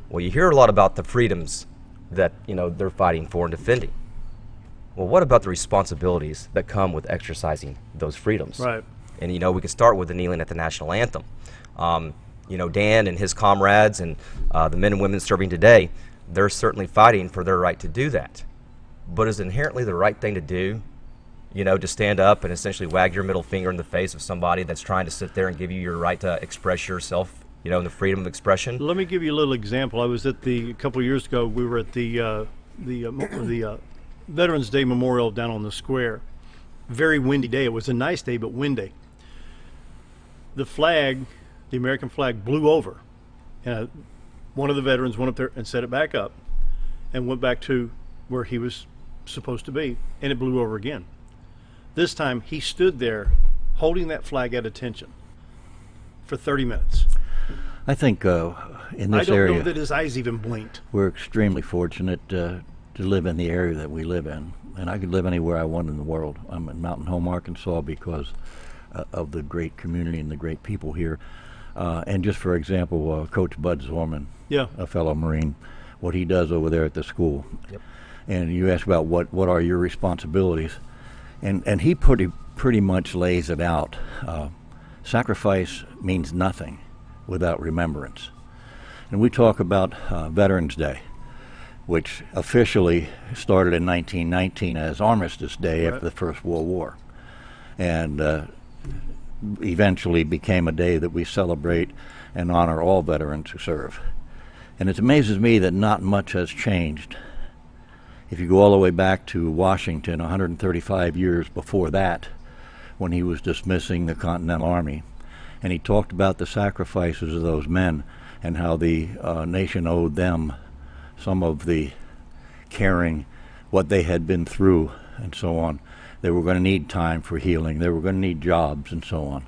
[SPEAKER 19] Well, you hear a lot about the freedoms that, you know, they're fighting for and defending. Well, what about the responsibilities that come with exercising those freedoms?
[SPEAKER 2] Right.
[SPEAKER 19] And, you know, we can start with the kneeling at the national anthem. You know, Dan and his comrades and the men and women serving today, they're certainly fighting for their right to do that. But is it inherently the right thing to do, you know, to stand up and essentially wag your middle finger in the face of somebody that's trying to sit there and give you your right to express yourself, you know, in the freedom of expression?
[SPEAKER 2] Let me give you a little example. I was at a couple of years ago, we were at the Veterans Day Memorial down on the square. Very windy day. It was a nice day, but windy. The flag, the American flag, blew over. And one of the veterans went up there and set it back up and went back to where he was supposed to be, and it blew over again. This time he stood there holding that flag at attention for 30 minutes.
[SPEAKER 18] I think in this area,
[SPEAKER 2] I don't know that his eyes even blinked.
[SPEAKER 18] We're extremely fortunate to live in the area that we live in, and I could live anywhere I want in the world. I'm in Mountain Home, Arkansas, because of the great community and the great people here. And just for example, Coach Bud Zorman,
[SPEAKER 2] yeah,
[SPEAKER 18] a fellow Marine, what he does over there at the school.
[SPEAKER 19] Yep.
[SPEAKER 18] And you ask about what are your responsibilities, and he pretty much lays it out. Sacrifice means nothing without remembrance. And we talk about Veterans Day, which officially started in 1919 as Armistice Day after the First World War, and eventually became a day that we celebrate and honor all veterans who serve. And it amazes me that not much has changed. If you go all the way back to Washington, 135 years before that, when he was dismissing the Continental Army, and he talked about the sacrifices of those men and how the nation owed them some of the caring, what they had been through, and so on. They were going to need time for healing. They were going to need jobs, and so on.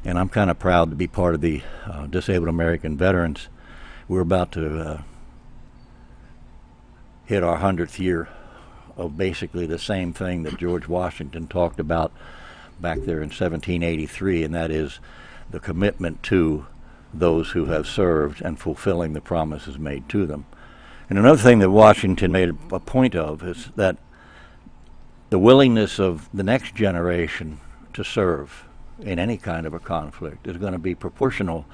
[SPEAKER 18] And I'm kind of proud to be part of the Disabled American Veterans. We're about to hit our 100th year of basically the same thing that George Washington talked about back there in 1783, and that is the commitment to those who have served and fulfilling the promises made to them. And another thing that Washington made a point of is that the willingness of the next generation to serve in any kind of a conflict is going to be proportional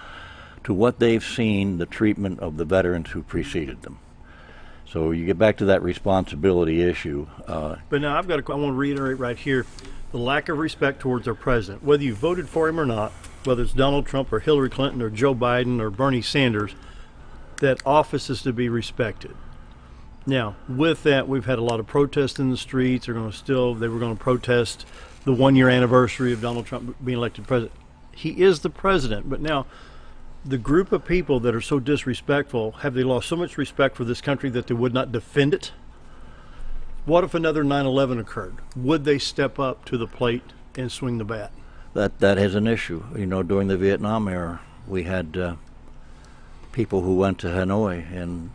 [SPEAKER 18] to what they've seen the treatment of the veterans who preceded them. So you get back to that responsibility issue.
[SPEAKER 2] But now I want to reiterate right here, the lack of respect towards our president, whether you voted for him or not, whether it's Donald Trump or Hillary Clinton or Joe Biden or Bernie Sanders, that office is to be respected. Now, with that, we've had a lot of protests in the streets. They were going to protest the 1-year anniversary of Donald Trump being elected president. He is the president, but now the group of people that are so disrespectful, have they lost so much respect for this country that they would not defend it? What if another 9/11 occurred? Would they step up to the plate and swing the bat?
[SPEAKER 18] That is an issue. You know, during the Vietnam era, we had people who went to Hanoi and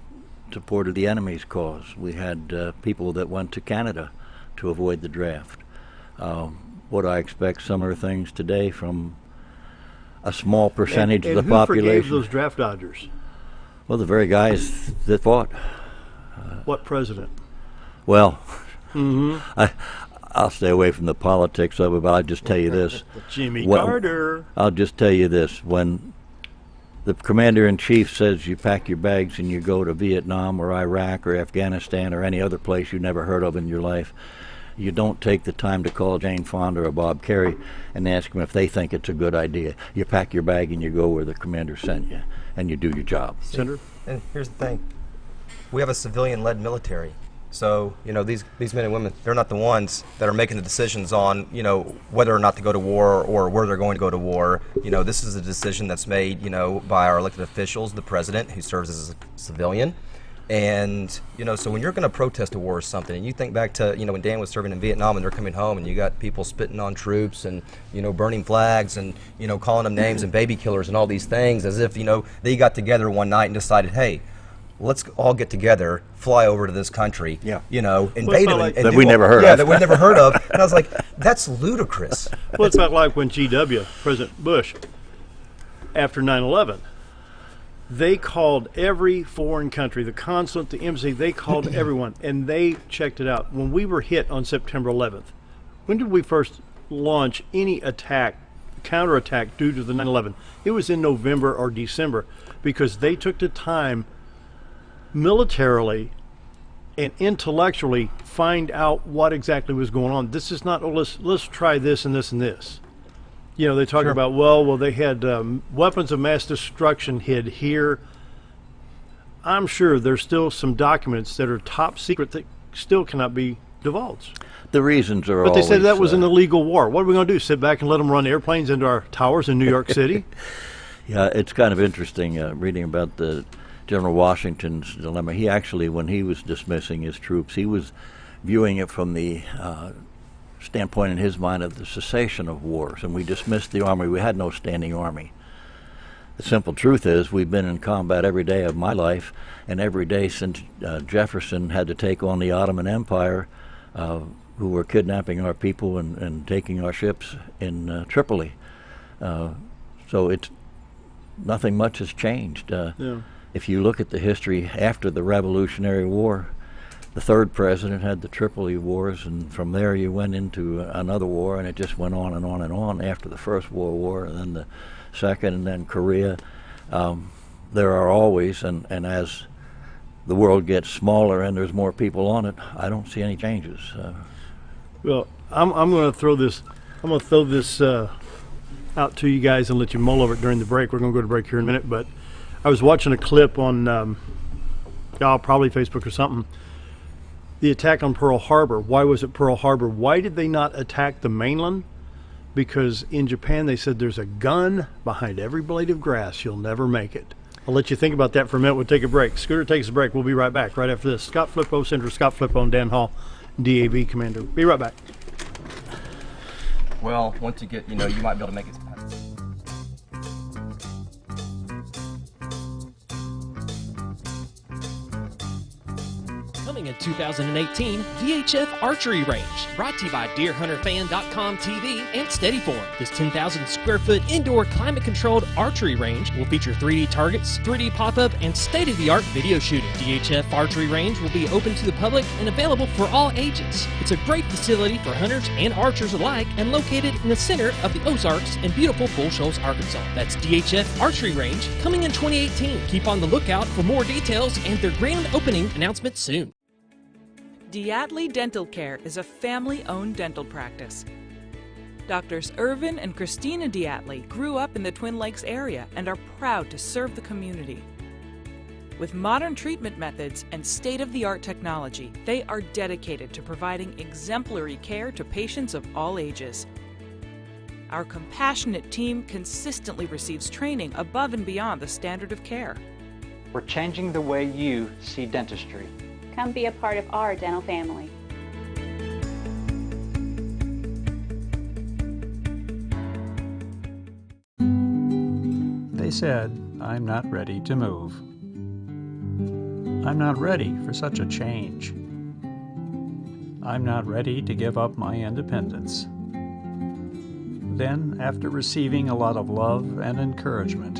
[SPEAKER 18] supported the enemy's cause. We had people that went to Canada to avoid the draft. Would I expect similar things today from a small percentage of the population?
[SPEAKER 2] Who forgave those draft dodgers?
[SPEAKER 18] Well, the very guys that fought.
[SPEAKER 2] What president?
[SPEAKER 18] Well, I'll stay away from the politics of it, but I'll just tell you this.
[SPEAKER 2] Jimmy Carter.
[SPEAKER 18] I'll just tell you this. When the commander-in-chief says you pack your bags and you go to Vietnam or Iraq or Afghanistan or any other place you never heard of in your life, you don't take the time to call Jane Fonda or Bob Kerrey and ask them if they think it's a good idea. You pack your bag and you go where the commander sent you, and you do your job.
[SPEAKER 2] Senator?
[SPEAKER 19] And here's the thing. We have a civilian-led military. So, you know, these men and women, they're not the ones that are making the decisions on, you know, whether or not to go to war or where they're going to go to war. You know, this is a decision that's made, you know, by our elected officials, the president, who serves as a civilian. And, you know, so when you're going to protest a war or something, and you think back to, you know, when Dan was serving in Vietnam and they're coming home and you got people spitting on troops and, you know, burning flags and, you know, calling them names and baby killers and all these things, as if, you know, they got together one night and decided, hey, let's all get together, fly over to this country, you know, invade them.
[SPEAKER 18] That we never heard of.
[SPEAKER 19] Yeah, that we never heard of. And I was like, that's ludicrous.
[SPEAKER 2] Well, it's about like when President Bush, after 9/11, they called every foreign country, the consulate, the embassy, they called everyone, and they checked it out. When we were hit on September 11th, when did we first launch any attack, counterattack due to the 9/11? It was in November or December, because they took the time militarily and intellectually find out what exactly was going on. This is not, oh, let's try this and this and this. You know, they talk about, well, they had weapons of mass destruction hid here. I'm sure there's still some documents that are top secret that still cannot be divulged.
[SPEAKER 18] The reasons are
[SPEAKER 2] But they said that was an illegal war. What are we going to do, sit back and let them run airplanes into our towers in New York City?
[SPEAKER 18] Yeah, it's kind of interesting reading about the General Washington's dilemma. He actually, when he was dismissing his troops, he was viewing it from the standpoint in his mind of the cessation of wars, and we dismissed the army. We had no standing army. The simple truth is we've been in combat every day of my life, and every day since Jefferson had to take on the Ottoman Empire, who were kidnapping our people and taking our ships in Tripoli. So it's nothing much has changed. If you look at the history after the Revolutionary War, the third president had the Tripoli Wars, and from there you went into another war, and it just went on and on and on after the First World War, and then the Second, and then Korea. There are always, and as the world gets smaller and there's more people on it, I don't see any changes.
[SPEAKER 2] Well, I'm going to throw this. I'm going to throw this out to you guys and let you mull over it during the break. We're going to go to break here in a minute, but I was watching a clip on, probably Facebook or something. The attack on Pearl Harbor. Why was it Pearl Harbor? Why did they not attack the mainland? Because in Japan they said there's a gun behind every blade of grass. You'll never make it. I'll let you think about that for a minute. We'll take a break. Scooter takes a break. We'll be right back right after this. Scott Flippo, Senator Scott Flippo, and Dan Hall, D.A.V. Commander. Be right back.
[SPEAKER 19] Well, once you get, you might be able to make it.
[SPEAKER 6] Coming in 2018, VHF Archery Range, brought to you by DeerHunterFan.com TV and Steadyform. This 10,000 square foot indoor climate-controlled archery range will feature 3D targets, 3D pop-up, and state-of-the-art video shooting. VHF Archery Range will be open to the public and available for all ages. It's a great facility for hunters and archers alike and located in the center of the Ozarks in beautiful Bull Shoals, Arkansas. That's DHF Archery Range, coming in 2018. Keep on the lookout for more details and their grand opening announcement soon.
[SPEAKER 8] D.A.V. Dental Care is a family-owned dental practice. Doctors Irvin and Christina D.A.V. grew up in the Twin Lakes area and are proud to serve the community. With modern treatment methods and state-of-the-art technology, they are dedicated to providing exemplary care to patients of all ages. Our compassionate team consistently receives training above and beyond the standard of care.
[SPEAKER 13] We're changing the way you see dentistry.
[SPEAKER 14] Come be a part of our dental family.
[SPEAKER 15] They said, I'm not ready to move. I'm not ready for such a change. I'm not ready to give up my independence. Then, after receiving a lot of love and encouragement,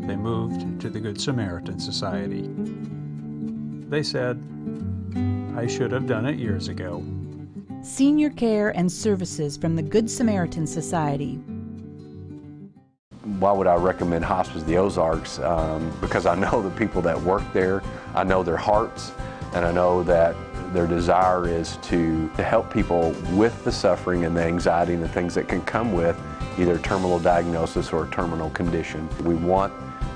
[SPEAKER 15] they moved to the Good Samaritan Society. They said, I should have done it years ago.
[SPEAKER 16] Senior care and services from the Good Samaritan Society.
[SPEAKER 17] Why would I recommend Hospice of the Ozarks? Because I know the people that work there, I know their hearts, and I know that their desire is to help people with the suffering and the anxiety and the things that can come with either terminal diagnosis or a terminal condition. We want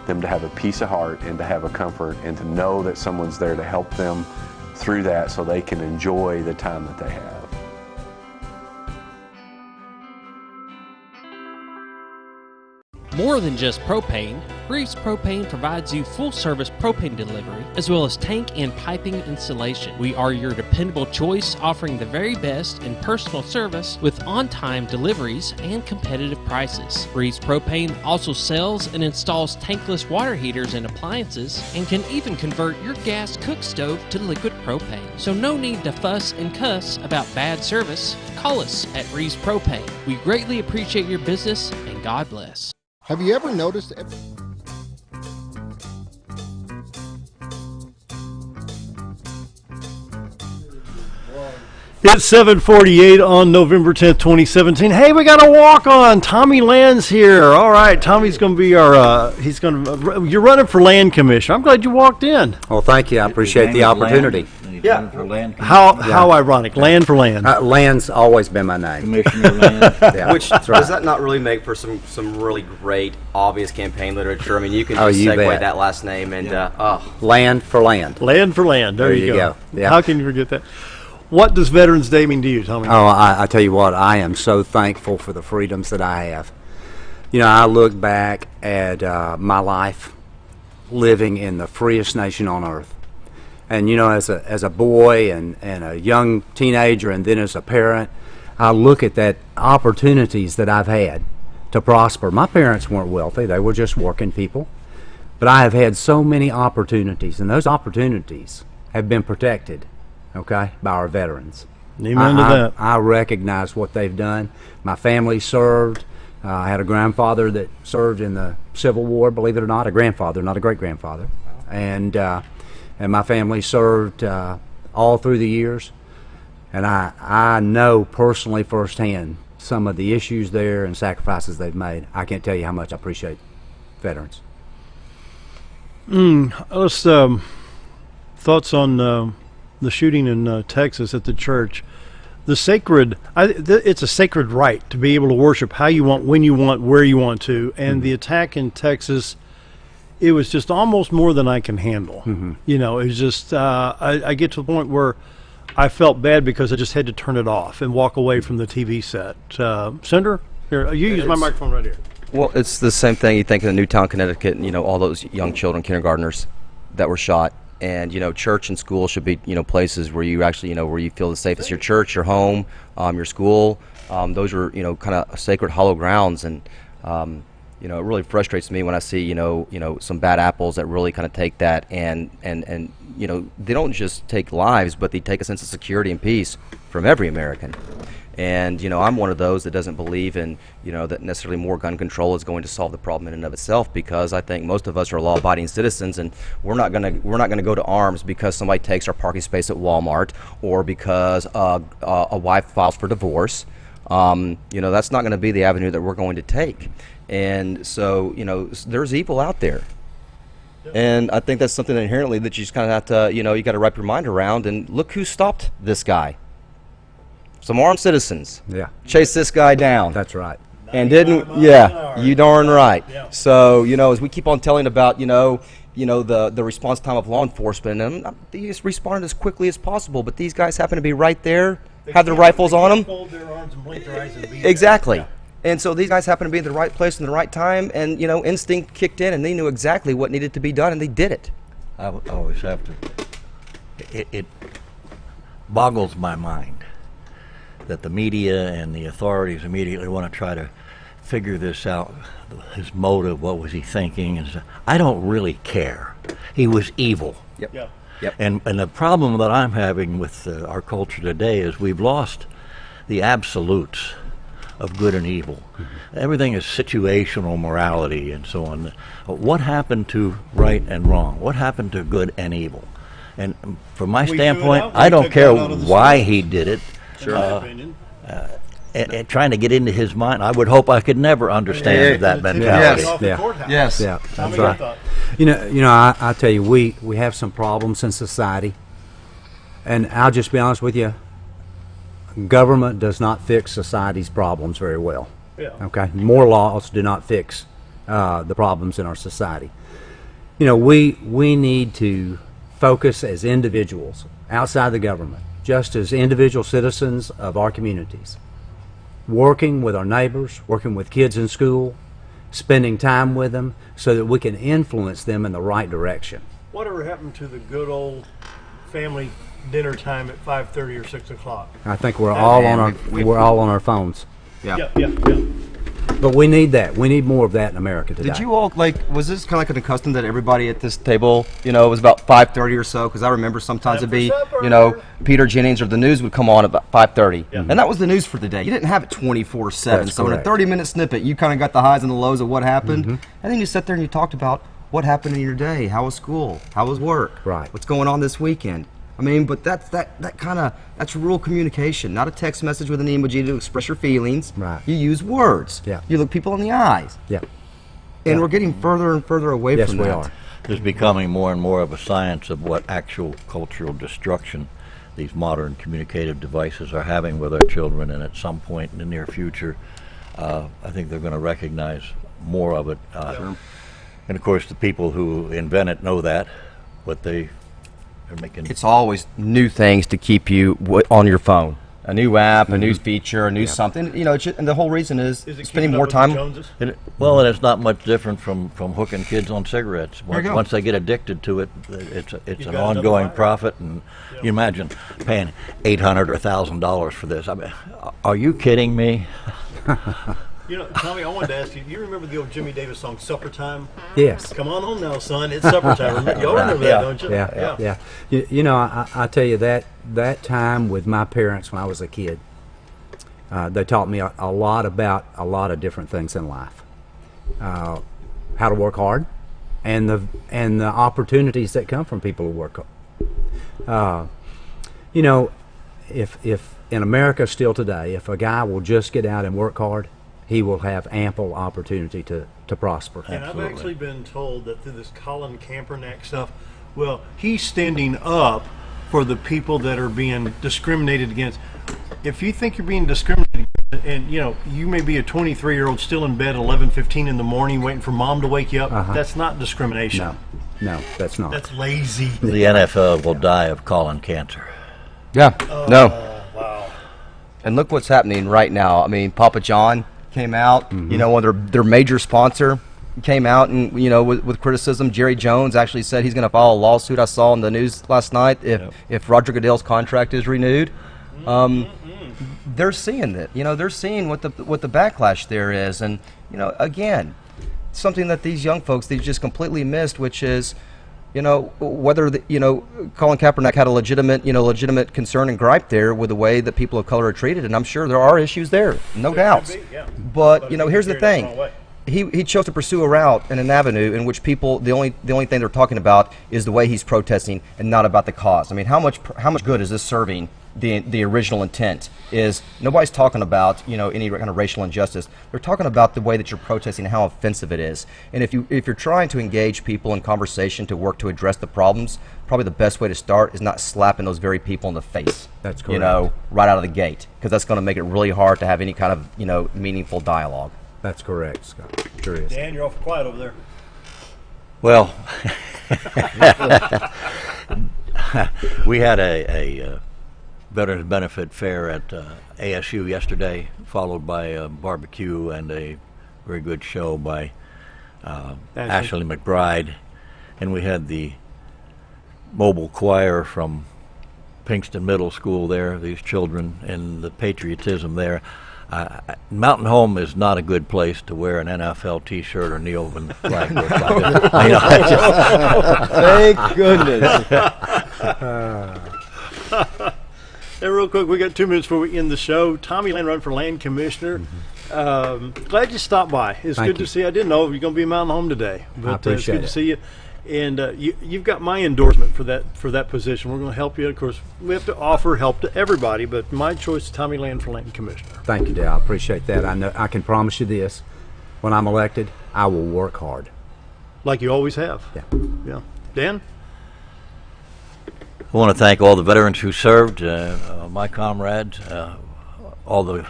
[SPEAKER 17] them to have a peace of heart and to have a comfort and to know that someone's there to help them through that so they can enjoy the time that they have.
[SPEAKER 6] More than just propane, Reeves Propane provides you full-service propane delivery as well as tank and piping installation. We are your dependable choice, offering the very best in personal service with on-time deliveries and competitive prices. Reeves Propane also sells and installs tankless water heaters and appliances and can even convert your gas cook stove to liquid propane. So no need to fuss and cuss about bad service. Call us at Reeves Propane. We greatly appreciate your business and God bless.
[SPEAKER 4] Have you ever noticed?
[SPEAKER 2] It's 7:48 on November 10th, 2017. Hey, we got a walk-on. Tommy Land's here. All right, Tommy's going to be our, you're running for land commission. I'm glad you walked in.
[SPEAKER 20] Well, thank you. I appreciate the opportunity.
[SPEAKER 2] Yeah. How ironic. Land for land.
[SPEAKER 20] Land's always been my name.
[SPEAKER 18] Commissioner Land.
[SPEAKER 20] Yeah,
[SPEAKER 19] Which,
[SPEAKER 20] that's right.
[SPEAKER 19] does that not really make for some really great, obvious campaign literature? I mean, you can just
[SPEAKER 20] you
[SPEAKER 19] segue
[SPEAKER 20] bet.
[SPEAKER 19] that last name and,
[SPEAKER 20] Land for land.
[SPEAKER 2] Land for land. There you go.
[SPEAKER 20] Yeah.
[SPEAKER 2] How can you forget that? What does Veterans Day mean to you, Tommy?
[SPEAKER 20] Oh, I tell you what, I am so thankful for the freedoms that I have. You know, I look back at my life living in the freest nation on earth. And, you know, as a boy and a young teenager and then as a parent, I look at that opportunities that I've had to prosper. My parents weren't wealthy. They were just working people. But I have had so many opportunities, and those opportunities have been protected, okay, by our veterans.
[SPEAKER 2] Amen to that.
[SPEAKER 20] I recognize what they've done. My family served. I had a grandfather that served in the Civil War, believe it or not, a grandfather, not a great-grandfather. And my family served all through the years, and I know personally firsthand some of the issues there and sacrifices they've made. I can't tell you how much I appreciate veterans.
[SPEAKER 2] Let's thoughts on the shooting in Texas at the church. The sacred, it's a sacred right to be able to worship how you want, when you want, where you want to. And the attack in Texas, it was just almost more than I can handle. You know, it was just, I get to the point where I felt bad because I just had to turn it off and walk away from the TV set. Senator, here, you use my microphone right here.
[SPEAKER 19] Well, it's the same thing. You think of Newtown, Connecticut, and, you know, all those young children, kindergartners that were shot. And, you know, church and school should be, you know, places where you actually, you know, where you feel the safest. Your church, your home, your school, those are, you know, kind of sacred hollow grounds. And, you know, it really frustrates me when I see, you know, some bad apples that really kind of take that and, you know, they don't just take lives, but they take a sense of security and peace from every American. And, you know, I'm one of those that doesn't believe in, you know, that necessarily more gun control is going to solve the problem in and of itself, because I think most of us are law-abiding citizens, and we're not gonna go to arms because somebody takes our parking space at Walmart or because a wife files for divorce. You know, that's not going to be the avenue that we're going to take. And so, you know, there's evil out there. And I think that's something inherently that you just kind of have to, you know, you got to wrap your mind around. And look who stopped this guy. Some armed citizens.
[SPEAKER 20] Yeah.
[SPEAKER 19] Chased this guy down.
[SPEAKER 20] That's right.
[SPEAKER 19] And didn't, yeah, you darn right. Yeah. So, you know, as we keep on telling about, you know, the response time of law enforcement, and they just responded as quickly as possible, but these guys happen to be right there, have their rifles on them.
[SPEAKER 2] Fold their arms and blink their eyes and be
[SPEAKER 19] Exactly.
[SPEAKER 2] there. Yeah.
[SPEAKER 19] And so these guys happened to be in the right place in the right time, and, you know, instinct kicked in, and they knew exactly what needed to be done, and they did it.
[SPEAKER 18] I always have to. It boggles my mind that the media and the authorities immediately want to try to figure this out, his motive, what was he thinking, and so, I don't really care. He was evil.
[SPEAKER 19] Yep.
[SPEAKER 2] Yeah.
[SPEAKER 19] Yep.
[SPEAKER 18] And the problem that I'm having with our culture today is we've lost the absolutes of good and evil. Everything is situational morality and so on. What happened to right and wrong? What happened to good and evil? And from my standpoint, I don't care why he did it.
[SPEAKER 19] Sure.
[SPEAKER 18] And trying to get into his mind, I would hope I could never understand that mentality.
[SPEAKER 19] Yes.
[SPEAKER 20] Yeah. That's right. You know, I tell you, we have some problems in society, and I'll just be honest with you. Government does not fix society's problems very well.
[SPEAKER 2] Yeah.
[SPEAKER 20] Okay, more laws do not fix the problems in our society. You know, we need to focus as individuals outside the government, just as individual citizens of our communities, working with our neighbors, working with kids in school, spending time with them so that we can influence them in the right direction.
[SPEAKER 2] Whatever happened to the good old family dinner time at 5:30 or 6 o'clock?
[SPEAKER 20] I think we're all on our phones.
[SPEAKER 19] Yeah.
[SPEAKER 2] Yeah.
[SPEAKER 20] But we need that. We need more of that in America today.
[SPEAKER 19] Did you all, like, was this kind of like an custom that everybody at this table, you know, it was about 5:30 or so? Because I remember sometimes it'd be, you know, Peter Jennings or the news would come on about 5:30. Yeah. And that was the news for the day. You didn't have it 24/7.
[SPEAKER 20] That's
[SPEAKER 19] so
[SPEAKER 20] correct.
[SPEAKER 19] in a 30-minute snippet, you kind of got the highs and the lows of what happened. And then you sat there and you talked about what happened in your day. How was school? How was work?
[SPEAKER 20] Right.
[SPEAKER 19] What's going on this weekend? I mean, but that's rural communication, not a text message with an emoji to express your feelings.
[SPEAKER 20] Right.
[SPEAKER 19] You use words.
[SPEAKER 20] Yeah.
[SPEAKER 19] You look people in the eyes.
[SPEAKER 20] Yeah.
[SPEAKER 19] And we're getting further and further away
[SPEAKER 20] Yes,
[SPEAKER 19] from
[SPEAKER 20] we
[SPEAKER 19] that.
[SPEAKER 20] are.
[SPEAKER 18] There's becoming more and more of a science of what actual cultural destruction these modern communicative devices are having with our children, and at some point in the near future, I think they're going to recognize more of it. And of course, the people who invent it know that, but they are making...
[SPEAKER 19] It's always new things to keep you on your phone. A new app, a new feature, a new something. You know, and the whole reason is spending more time.
[SPEAKER 18] Well, and it's not much different from hooking kids on cigarettes.
[SPEAKER 19] There you go.
[SPEAKER 18] Once they get addicted to it, it's an ongoing profit. And you imagine paying $800 or $1,000 for this. I mean, are you kidding me?
[SPEAKER 2] You know, Tommy, I wanted to ask you, you remember the old Jimmy Davis song, Supper Time?
[SPEAKER 20] Yes.
[SPEAKER 2] Come on home now, son, it's supper time. Y'all remember that, don't you?
[SPEAKER 20] Yeah. You know, I tell you, that time with my parents when I was a kid, they taught me a lot about a lot of different things in life. How to work hard, and the opportunities that come from people who work hard. You know, if in America still today, if a guy will just get out and work hard, he will have ample opportunity to prosper.
[SPEAKER 2] And I've actually been told that through this Colin Kaepernick stuff, well, he's standing up for the people that are being discriminated against. If you think you're being discriminated against, and you know, you may be a 23-year-old still in bed at 11:15 in the morning waiting for mom to wake you up, that's not discrimination.
[SPEAKER 20] No, that's not.
[SPEAKER 2] That's lazy.
[SPEAKER 18] The NFL will die of colon cancer.
[SPEAKER 21] Yeah. No.
[SPEAKER 2] Wow.
[SPEAKER 21] And look what's happening right now. I mean, Papa John came out, you know, one of their major sponsor came out and, you know, with criticism. Jerry Jones actually said he's going to file a lawsuit. I saw in the news last night if Roger Goodell's contract is renewed. They're seeing that, you know, they're seeing what the backlash there is. And, you know, again, something that these young folks, they've just completely missed, which is, you know, whether Colin Kaepernick had a legitimate concern and gripe there with the way that people of color are treated, and I'm sure there are issues there, no doubts. But you know, here's the thing: he chose to pursue a route and an avenue in which people the only thing they're talking about is the way he's protesting and not about the cause. I mean, how much good is this serving? The original intent is nobody's talking about, you know, any kind of racial injustice. They're talking about the way that you're protesting and how offensive it is. And if you're trying to engage people in conversation to work to address the problems, probably the best way to start is not slapping those very people in the face.
[SPEAKER 20] That's correct.
[SPEAKER 21] You know, right out of the gate, because that's going to make it really hard to have any kind of, you know, meaningful dialogue.
[SPEAKER 20] That's correct, Scott. Sure is.
[SPEAKER 2] Dan, you're awful quiet over there.
[SPEAKER 18] Well, we had a Veterans Benefit Fair at ASU yesterday, followed by a barbecue and a very good show by Ashley McBride. And we had the mobile choir from Pinkston Middle School there, these children, and the patriotism there. Mountain Home is not a good place to wear an NFL T-shirt or kneel in the flag.
[SPEAKER 21] Thank goodness.
[SPEAKER 2] Hey, real quick, we got 2 minutes before we end the show. Tommy Land run for land commissioner. Glad you stopped by. It's good to see you. I didn't know you're going to be in Mountain Home today, but
[SPEAKER 20] I appreciate
[SPEAKER 2] it's good to see you. And you've got my endorsement for that position. We're going to help you. Of course, we have to offer help to everybody, but my choice is Tommy Land for land commissioner.
[SPEAKER 20] Thank you, Dale. I appreciate that. I know I can promise you this: when I'm elected, I will work hard,
[SPEAKER 2] like you always have.
[SPEAKER 20] Yeah.
[SPEAKER 2] Dan.
[SPEAKER 18] I want to thank all the veterans who served, my comrades, all the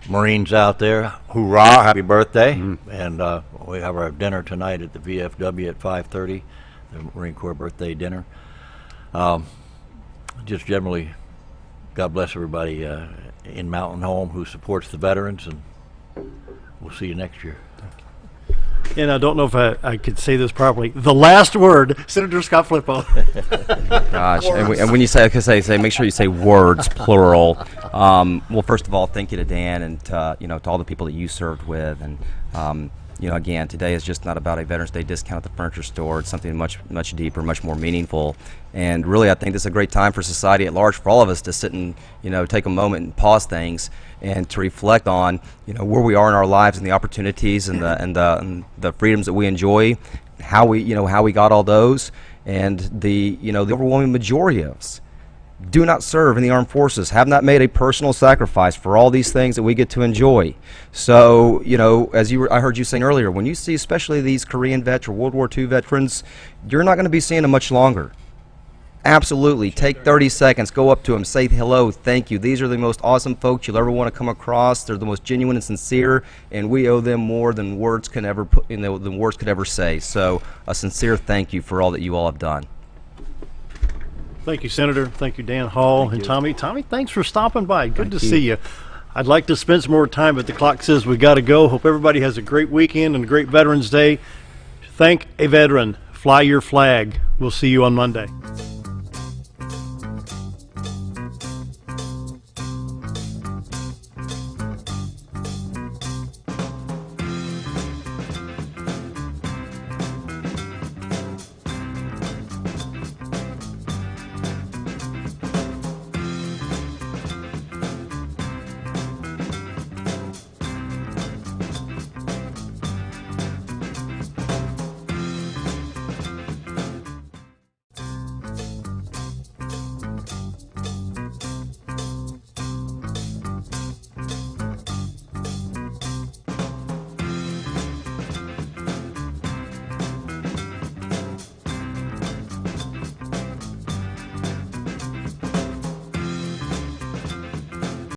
[SPEAKER 18] Marines out there. Hoorah, happy birthday. And we have our dinner tonight at the VFW at 5:30, the Marine Corps birthday dinner. Just generally, God bless everybody in Mountain Home who supports the veterans, and we'll see you next year.
[SPEAKER 2] And I don't know if I could say this properly. The last word, Senator Scott Flippo.
[SPEAKER 21] Gosh, and when you say, make sure you say words, plural. Well, first of all, thank you to Dan and to all the people that you served with. And again, today is just not about a Veterans Day discount at the furniture store. It's something much deeper, much more meaningful. And really, I think this is a great time for society at large, for all of us to sit and take a moment and pause things and to reflect on where we are in our lives and the opportunities and the freedoms that we enjoy, how we got all those, and the overwhelming majority of us do not serve in the armed forces, have not made a personal sacrifice for all these things that we get to enjoy. So, as I heard you saying earlier, when you see especially these Korean vets or World War II veterans, you're not going to be seeing them much longer. Absolutely. Take 30 seconds, go up to them, say hello, thank you. These are the most awesome folks you'll ever want to come across. They're the most genuine and sincere, and we owe them more than words can ever than words could ever say. So, a sincere thank you for all that you all have done.
[SPEAKER 2] Thank you, Senator. Thank you, Dan Hall and Tommy. Tommy, thanks for stopping by. Good to see you. I'd like to spend some more time, but the clock says we got to go. Hope everybody has a great weekend and a great Veterans Day. Thank a veteran. Fly your flag. We'll see you on Monday.